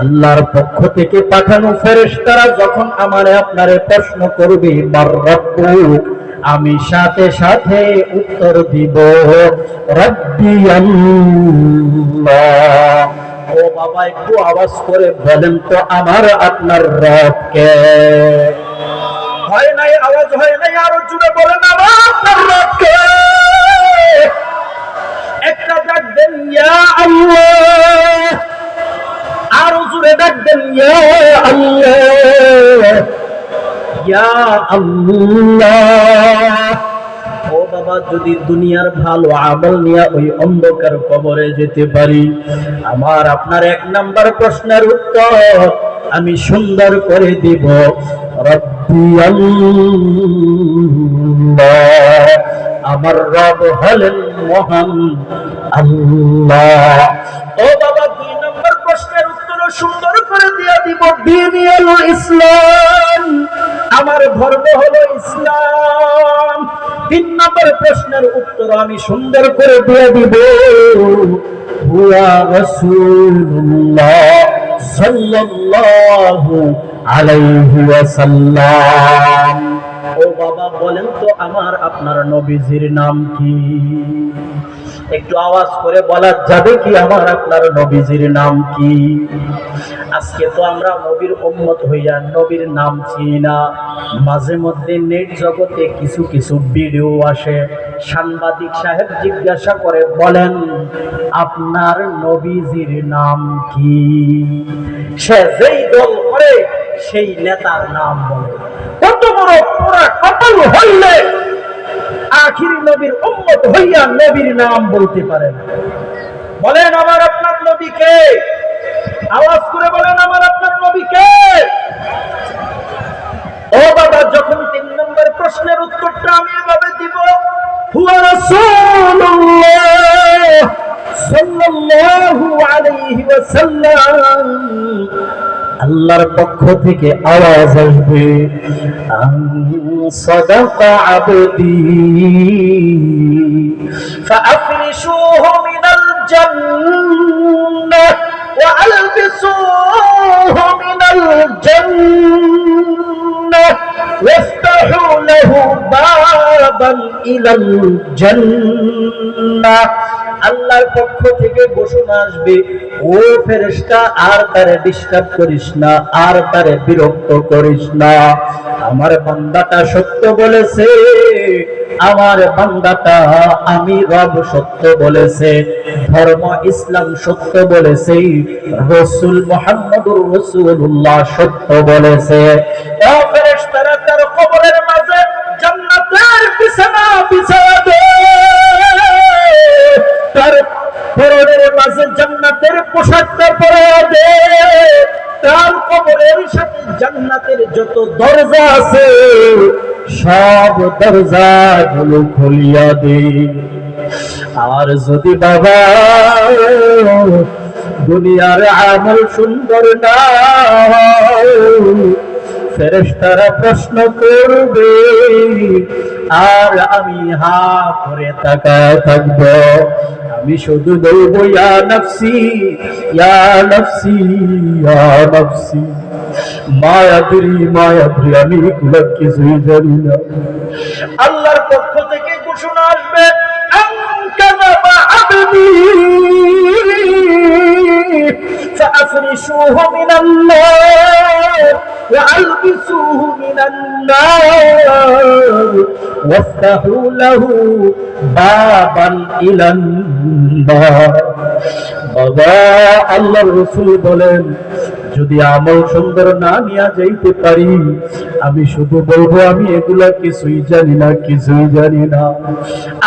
Speaker 1: আল্লাহর পক্ষ থেকে পাঠানো ফেরেশতারা যখন আমারে আপনারে প্রশ্ন করবে মার রাব্বুক, আমি সাথে সাথে উত্তর দিব রাব্বি আল্লাহ। ও বাবা, একটু আওয়াজ করে বলেন তো, আমার আপনার রব কে? হয় নাই, আওয়াজ হয় নাই, আরো জোরে বলেন, আমার আপনার রব কে? একটা ডাক দেন, ইয়া আল্লাহ। আরো জোরে ডাক দেন, ইয়া আল্লাহ, ইয়া আল্লাহ। ও বাবা, যদি দুনিয়ার ভালো আমল নিয়ে ওই অন্ধকার কবরে যেতে পারি, আমার আপনার 1 নাম্বার প্রশ্নের উত্তর আমি সুন্দর করে দিব রাব্বি আল্লাহ। আমার রব হলেন মহান আল্লাহ। ও বাবা, 2 নম্বর প্রশ্নের উত্তর সুন্দর করে দিয়ে দিব দীনুল ইসলাম, আমার ধর্ম হলো ইসলাম। 3 নম্বর প্রশ্নের উত্তর আমি সুন্দর করে দিয়ে দিব হুয়া রাসূলুল্লাহ সাল্লাল্লাহু আলাইহি ওয়াসাল্লাম। ও বাবা বলেন তো আমার আপনার নবীজির নাম কি? একটু আওয়াজ করে বলা যাবে কি আমার আপনার নবীজির নাম কি? আজকে তো আমরা নবীর উম্মত হইয়া নবীর নাম চিনি না। মাঝে মধ্যে নেট জগতে কিছু কিছু ভিডিও আসে, সাংবাদিক সাহেব জিজ্ঞাসা করে বলেন আপনার নবীজির নাম কি? সে যেই দল করে সেই নেতার নাম বলে। কত বড় পোড়া কপাল হইলে আখির নবীর উম্মত হইয়া নবীর নাম বলতে পারেন? বলেন আমার আপনার নবীকে, আওয়াজ করে বলেন আমার আপনার নবীকে। ও বাবা, যখন ৩ নম্বর প্রশ্নের উত্তরটা আমি এভাবে দিব, হুয়া রাসূলুল্লাহ সাল্লাল্লাহু আলাইহি ওয়াসাল্লাম, আল্লাহর পক্ষ থেকে আওয়াজ আসবে, সাদাকা আবদি ফাআফরিশুহু মিনাল জান্নাহ ওয়া আলবিসুহু মিনাল জান্নাহ ওয়াফতাহু লাহু বাবান ইলাল জান্নাহ। আল্লাহর পক্ষ থেকে ঘোষণা আসবে, ও ফেরেশতা আর তারে ডিস্টার্ব করিস না, আর তারে বিরক্ত করিস না। আমার বান্দাটা সত্য বলেছে, আমার বান্দাটা আমি রব সত্য বলেছে, ধর্ম ইসলাম সত্য বলেছে, রাসূল মুহাম্মদুর রাসূলুল্লাহ সত্য বলেছে। ও ফেরেশতারা তার কবরের মাঝে জান্নাতের বিছানা বিছাবে, তার কবরের মাঝে জান্নাতের পোশাকটা পরিয়ে দে, তার কবরের সাথে জান্নাতের যত দরজা আছে সব দরজাগুলো খুলিয়া দে। আর যদি বাবা দুনিয়ার আমল সুন্দর না হয়, ফেরেশতারা প্রশ্ন করবে, আর আমি হা করে তাকায় থাকব, আমি শুধু বলবো ইয়া নফসি ইয়া নফসি ইয়া নফসি, মায়াদ্রি, আমি এগুলো কিছুই জানি না। আল্লাহর পক্ষ থেকে ঘোষণা আসবে, আনকাযা আবদি ফাআফরিশুহু মিনান নার ওয়া আলবিসুহু মিনান নার ওয়াফতাহু লাহু বাবান ইলান নার। বাবা, আল্লাহর রাসূল বলেন, যদি আমল সুন্দর না নিয়ে যাইতে পারি, আমি শুধু বলবো আমি এগুলা কিছুই জানি না, কিছুই জানি না।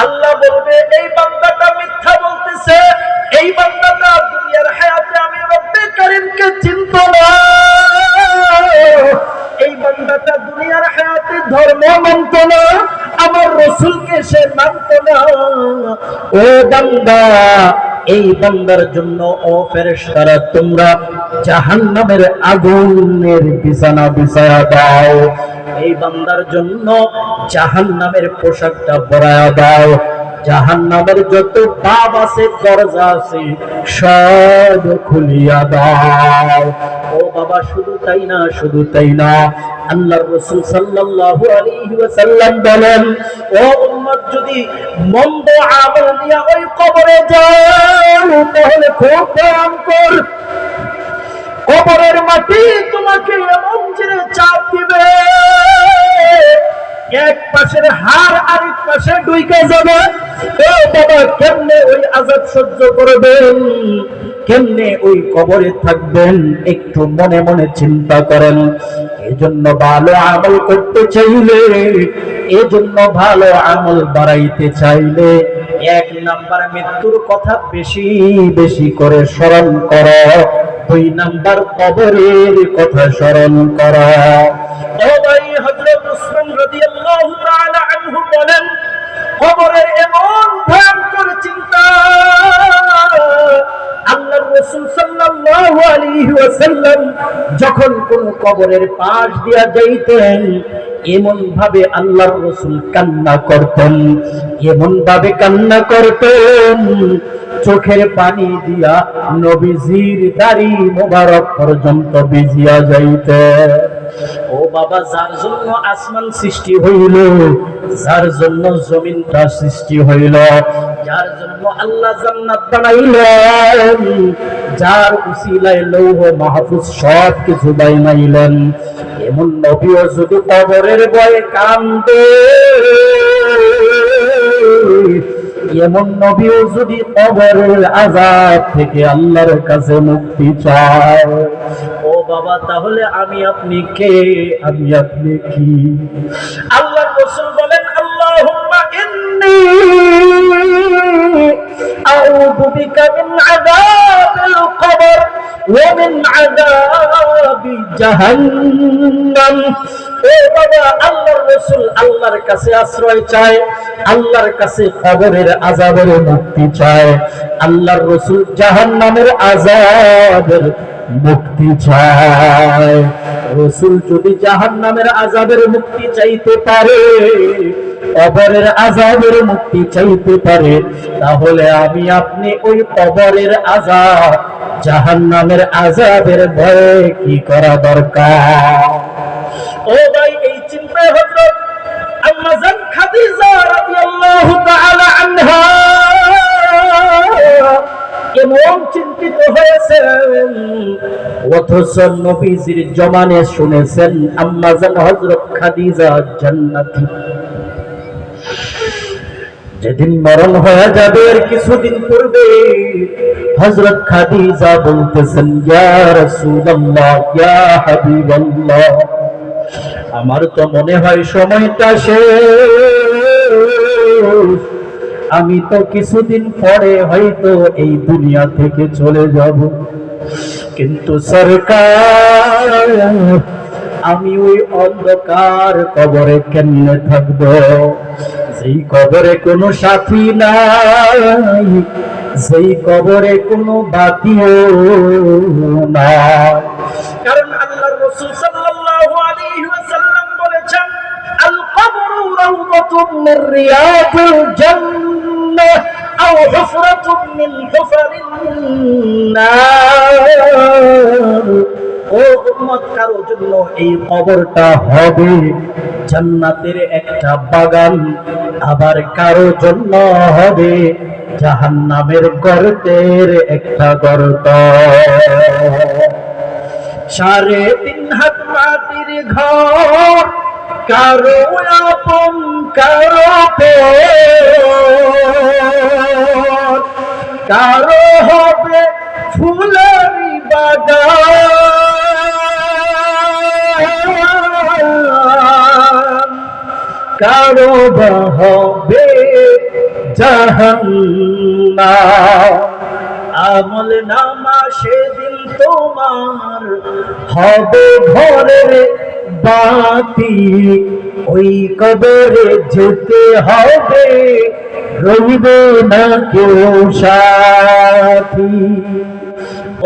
Speaker 1: আল্লাহ বলবে, এই বান্দাটা মিথ্যা বলতেছে, এই বান্দাটা দুনিয়ার হায়াতে আমি রব্বে কারীমকে চিনত না, এই বান্দাটা দুনিয়ার হায়াতে ধর্ম মানত না, আমার রাসূলকে সে মানত না। ও বান্দা, এই বান্দার জন্য ও ফেরেশতারা তোমরা জাহান্নামের আগুনের বিছানা বিছায়া দাও, এই বান্দার জন্য জাহান্নামের পোশাকটা পরায়া দাও, জাহান্নামের যত বাব আছে দরজা আছে সব খুলিয়া দাও। ও বাবা, শুধু তাই না, শুধু তাই না, আল্লাহর রাসূল সাল্লাল্লাহু আলাইহি ওয়াসাল্লাম বলেন, ও উম্মত যদি মন্দ আমল নিয়ে ওই কবরে যাও তাহলে খুব ভয়ঙ্কর, কবরের মাটি তোমাকে এমন ছেড়ে চাপ দিবে, এক পাশের হাড় আরেক পাশে ঢুকে যাবে। ও বাবা, কেমনে ওই আযাব সহ্য করবেন, কেমনে ওই কবরে থাকবেন, একটু মনে মনে চিন্তা করেন। এজন্য ভালো আমল করতে চাইলে, এজন্য ভালো আমল বাড়াইতে চাইলে 1 নাম্বার মৃত্যুর কথা বেশি বেশি করে স্মরণ করো, 2 নাম্বার কবরের কথা স্মরণ করো। ও ভাই, হযরত উসমান রাদিয়াল্লাহু তাআলা আনহু বলেন, কবরের এমন ভয়ঙ্কর চিন্তা আল্লাহর রাসূল সাল্লাল্লাহু আলাইহি ওয়াসাল্লাম যখন কোন কবরের পাশ দিয়া যাইতেন, এমন ভাবে আল্লাহর রাসূল কান্না করতেন, এমন ভাবে কান্না করতেন, চোখের পানি দিয়া নবীজির দাড়ি মোবারক পর্যন্ত ভিজিয়া যাইত। ও ও বাবা, যার জন্য আসমান সৃষ্টি হইল, যার জন্য জমিনটা সৃষ্টি হইল, যার জন্য আল্লাহ জান্নাত বানাইলেন, যার উসিলায় লৌহ মাহফুজ সব কিছু বানাইলেন, এমন নবীও যদি কবরের ভয়ে কান্দে, এমন নবীও যদি কবরের আযাব থেকে আল্লাহর কাছে মুক্তি চায়, ও বাবা, তাহলে আমি আপনি কে? আমি আপনি কি? আল্লাহর রাসূল বলেন, আল্লাহুম্মা ইন্নী আউযু বিকা মিন আযাবিল কবর ওয়া মিন আযাবি জাহান্নাম। ও বাবা, আল্লাহর রাসূল আল্লাহর কাছে আশ্রয় চায়, আল্লাহর কাছে কবরের আযাবের মুক্তি চায়, আল্লাহর রাসূল জাহান্নামের আযাবের মুক্তি চায়। রাসূল যদি জাহান্নামের আযাবের মুক্তি চাইতে পারে, কবরের আযাবের মুক্তি চাইতে পারে, তাহলে আমি আপনি ওই কবরের আযাব, জাহান্নামের আযাবের ভয়ে কি করা দরকার? ও ভাই, এই চিন্তায় হযরত আম্মা জান খাদিজা রাদিয়াল্লাহু তাআলা আনহা কেমন চিন্তিত হয়েছেন, অথচ নবীজির জমানে শুনেছেন আম্মা জান হযরত খাদিজা জান্নাতি। যেদিন মরণ হয়ে যাবে এর কিছুদিন পূর্বে হযরত খাদিজা বলতেছেন, ইয়া রাসূলুল্লাহ, ইয়া হাবিবাল্লাহ, আমার তো মনে হয় সময়টা শেষ, আমি তো কিছুদিন পরে হয়তো এই দুনিয়া থেকে চলে যাব, কিন্তু সরকার, আমি ওই অন্ধকার কবরে কেমনে থাকবো, যেই কবরে কোনো সাথী নাই, যেই কবরে কোনো বাতিও নাই। কারণ আল্লাহর রাসূল সাল্লাল্লাহু আলাইহি ওয়াসাল্লাম বলেছেন, আল কবরু রাউদাতুম মির রিয়াদিল জান্নাহ আও হুফরাতুম মিন হুফারিন নার। ও উম্মত, কারো জন্য এই কবরটা হবে জান্নাতের একটা বাগান, আবার কারো জন্য হবে জাহান্নামের গর্তের একটা গর্ত। 3.5 হাত মাটির ঘর, কারো আপন কারো পর, কারো হবে ফুলেরি বাগান, কারো বা হবে জাহান্নাম। আমল নামা সেদিন তোমার হবে ঘরের বাতি, ওই কবরে যেতে হবে, রইবে না কেউ সাথী।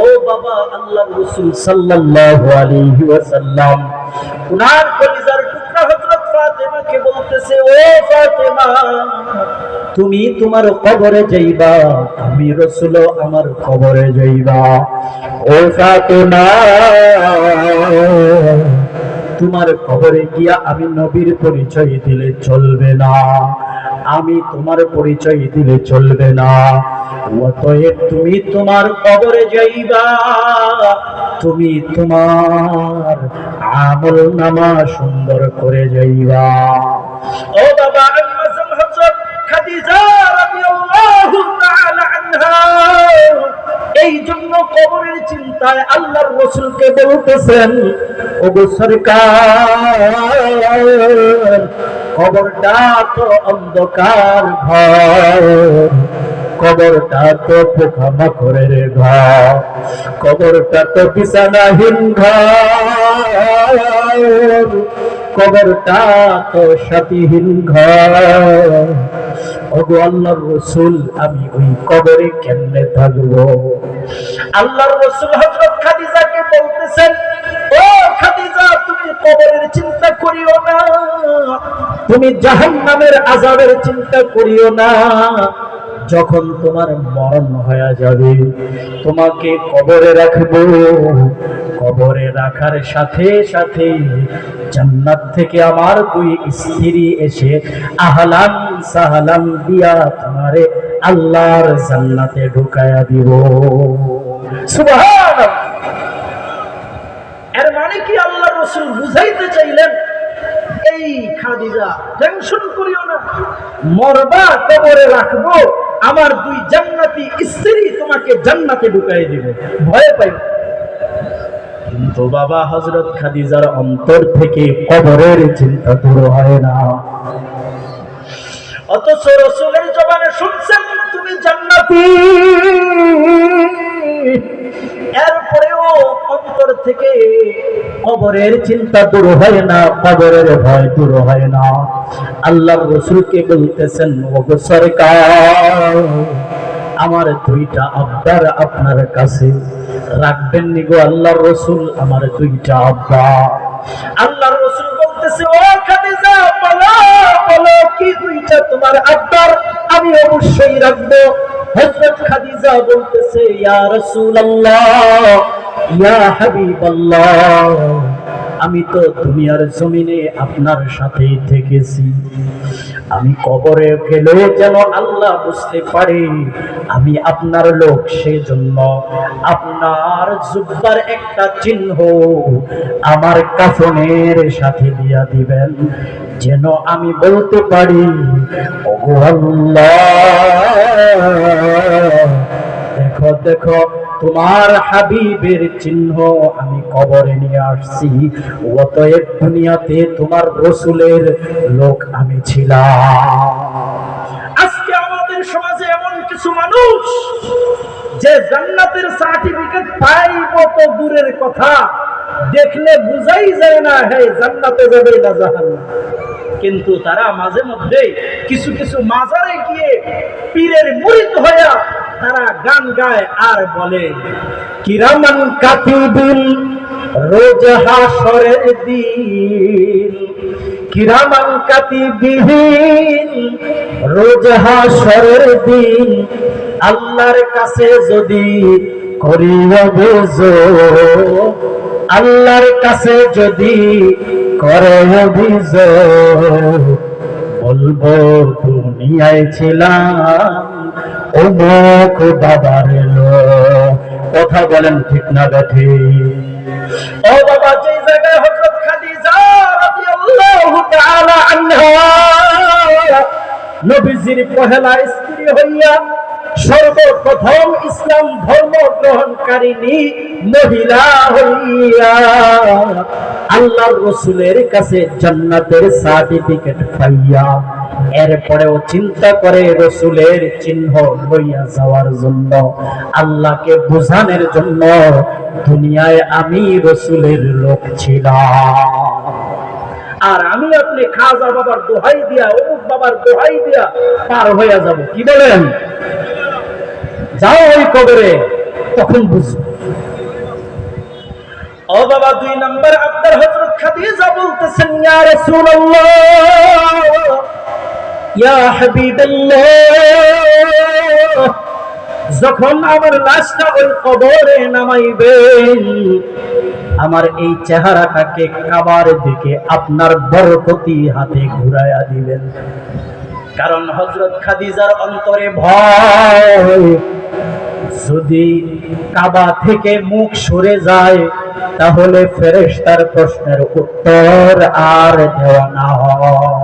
Speaker 1: ও বাবা, আল্লাহর রাসূল সাল্লাল্লাহু আলাইহি ওয়াসাল্লাম উনার কলিজার টুকরা হযরত ফাতেমাকে বলতেছে, ও ফাতেমা, তুমি তোমার কবরে যাইবা, আমি রাসূল আমার কবরে যাইবা। ও ফাতেমা, তোমার কবরে গিয়া আমি নবীর পরিচয় দিলে চলবে না, আমি তোমার পরিচয় দিলে চলবে না। অতএব তুমি তোমার কবরে যাইবা, তুমি তোমার আমল নামা সুন্দর করে যাইবা। ও বাবা, আম্মা জান হযরত খাদিজা রাদিয়াল্লাহু তাআলা আনহা এই জন্য কবরের চিন্তায় আল্লাহর রাসূলকে বলতেছেন, ওগো সরকার, কবরটা তো অন্ধকার ঘর, কবরটা তো পোকামাকড়ের ঘর, কবরটা তো বিছানাহীন ঘর, কবরটা তো সাথীহীন ঘর। ওগো আল্লাহর রাসূল, আমি ওই কবরে কেমনে থাকবো? আল্লাহর রাসূল হযরত খাদিজাকে বলতেছেন, ও খাদিজা, তুমি কবরের চিন্তা করিও না, তুমি জাহান্নামের আযাবের চিন্তা করিও না। যখন তোমার মরণ হয়ে যাবে, তোমাকে কবরে রাখবো, কবরে রাখার সাথে সাথে জান্নাত থেকে আমার দুই স্ত্রী এসে আহলান সাহলান দিয়া তোমারে আল্লাহর জান্নাতে ঢুকায়া দিব। সুবহানাল্লাহ। এর মানে কি আল্লাহ রাসূল বুঝাইতে চাইলেন, এই খাদিজা টেনশন করিও না, মরবা কবরে রাখবো, আমার দুই জান্নাতি স্ত্রী তোমাকে জান্নাতে ঢুকাই দিবে, ভয় পাই। কিন্তু বাবা হযরত খাদিজার অন্তর থেকে কবরের চিন্তা দূর হয় না। অথচ রাসূলের জবানে শুনছেন তুমি জান্নাতি, এরপরেও অন্তর থেকে কবরের চিন্তা দূর হয় না, কবরের ভয় দূর হয় না। আল্লাহর রাসূলকে বলতেছেন, ওগো সরকার, আমার দুইটা আবদার আপনার কাছে রাখবেন নি গো আল্লাহর রাসূল, আমার দুইটা আবদার। আল্লাহর রাসূল বলতেছে, ও খাদিজা বলো বলো কি দুইটা তোমার আবদার, আমি অবশ্যই রাখবো। হযরত খাদিজা বলতেছে, ইয়া রাসূলুল্লাহ, ইয়া হাবিবাল্লাহ, আমি তো দুনিয়ার জমিনে আপনার সাথেই থেকেছি, আমি কবরে গেলে যেন আল্লাহ বুঝতে পারে আমি আপনার লোক, সেজন্য আপনার জুব্বার একটা চিহ্ন আমার কাফনের সাথে দিয়া দিবেন, যেন আমি বলতে পারি ওগো আল্লাহ, দেখো দেখো তোমার হাবিবের চিহ্ন আমি কবরে নিয়ে আসছি, অতএব দুনিয়াতে তোমার রাসূলের লোক আমি ছিলাম। আজকে আমাদের সমাজে এমন কিছু মানুষ যে জান্নাতের সার্টিফিকেট পাইব তো দূরের কথা, দেখলে বুঝাই যায় না হে জান্নাতে যাবে না জাহান্নামে। কিন্তু তারা মাঝে মধ্যে কিছু কিছু মাজারে গিয়ে পীরের মুরিদ হইয়া তারা গান গায় আর বলে, কিরামান কাতিবিন রোজ হাসরের দিন, কিরামান কাতিবিন রোজ হাসরের দিন, আল্লাহর কাছে যদি করি অভিযোগ, আল্লাহর কাছে যদি করে অভিযোগ, বলবো দুনিয়ায় ছিলাম অমুক বাবার লোক। কথা বলেন ঠিক না বেঠি? ও বাবা, যে জায়গায় হযরত খাদিজা রাদিয়াল্লাহু তাআলা আনহা নবীজির পহেলা স্ত্রী হইয়া সর্বপ্রথম ইসলাম ধর্ম গ্রহণকারিণী মহিলা হইয়া আল্লাহর রাসূলের কাছে জান্নাতের সার্টিফিকেট পাইয়া এরপরেও চিন্তা করে রাসূলের চিহ্ন লইয়া যাওয়ার জন্য, আল্লাহকে বোঝানোর জন্য দুনিয়ায় আমি রাসূলের লোক ছিলাম, আর আমি আপনি খাজা বাবার দোহাই দিয়া অমুক বাবার দোহাই দিয়া পার হইয়া যাব। কি বলেন? যাও ওই কবরে, তখন বুঝবো। ও বাবা, 2 নম্বর আবদার হযরত খাদিজা বলতেছেন, ইয়া রাসূলুল্লাহ, ইয়া হাবিবাল্লাহ, যখন আমার লাশটা ওই কবরে নামাইবেন, আমার এই চেহারাটাকে কাবার দিকে আপনার বরকতি হাতে ঘুরাইয়া দিবেন। কারণ হযরত খাদিজার অন্তরে ভয়, যদি কাবা থেকে মুখ সরে যায় তাহলে ফেরেশতার প্রশ্নের উত্তর আর দেওয়া না হয়।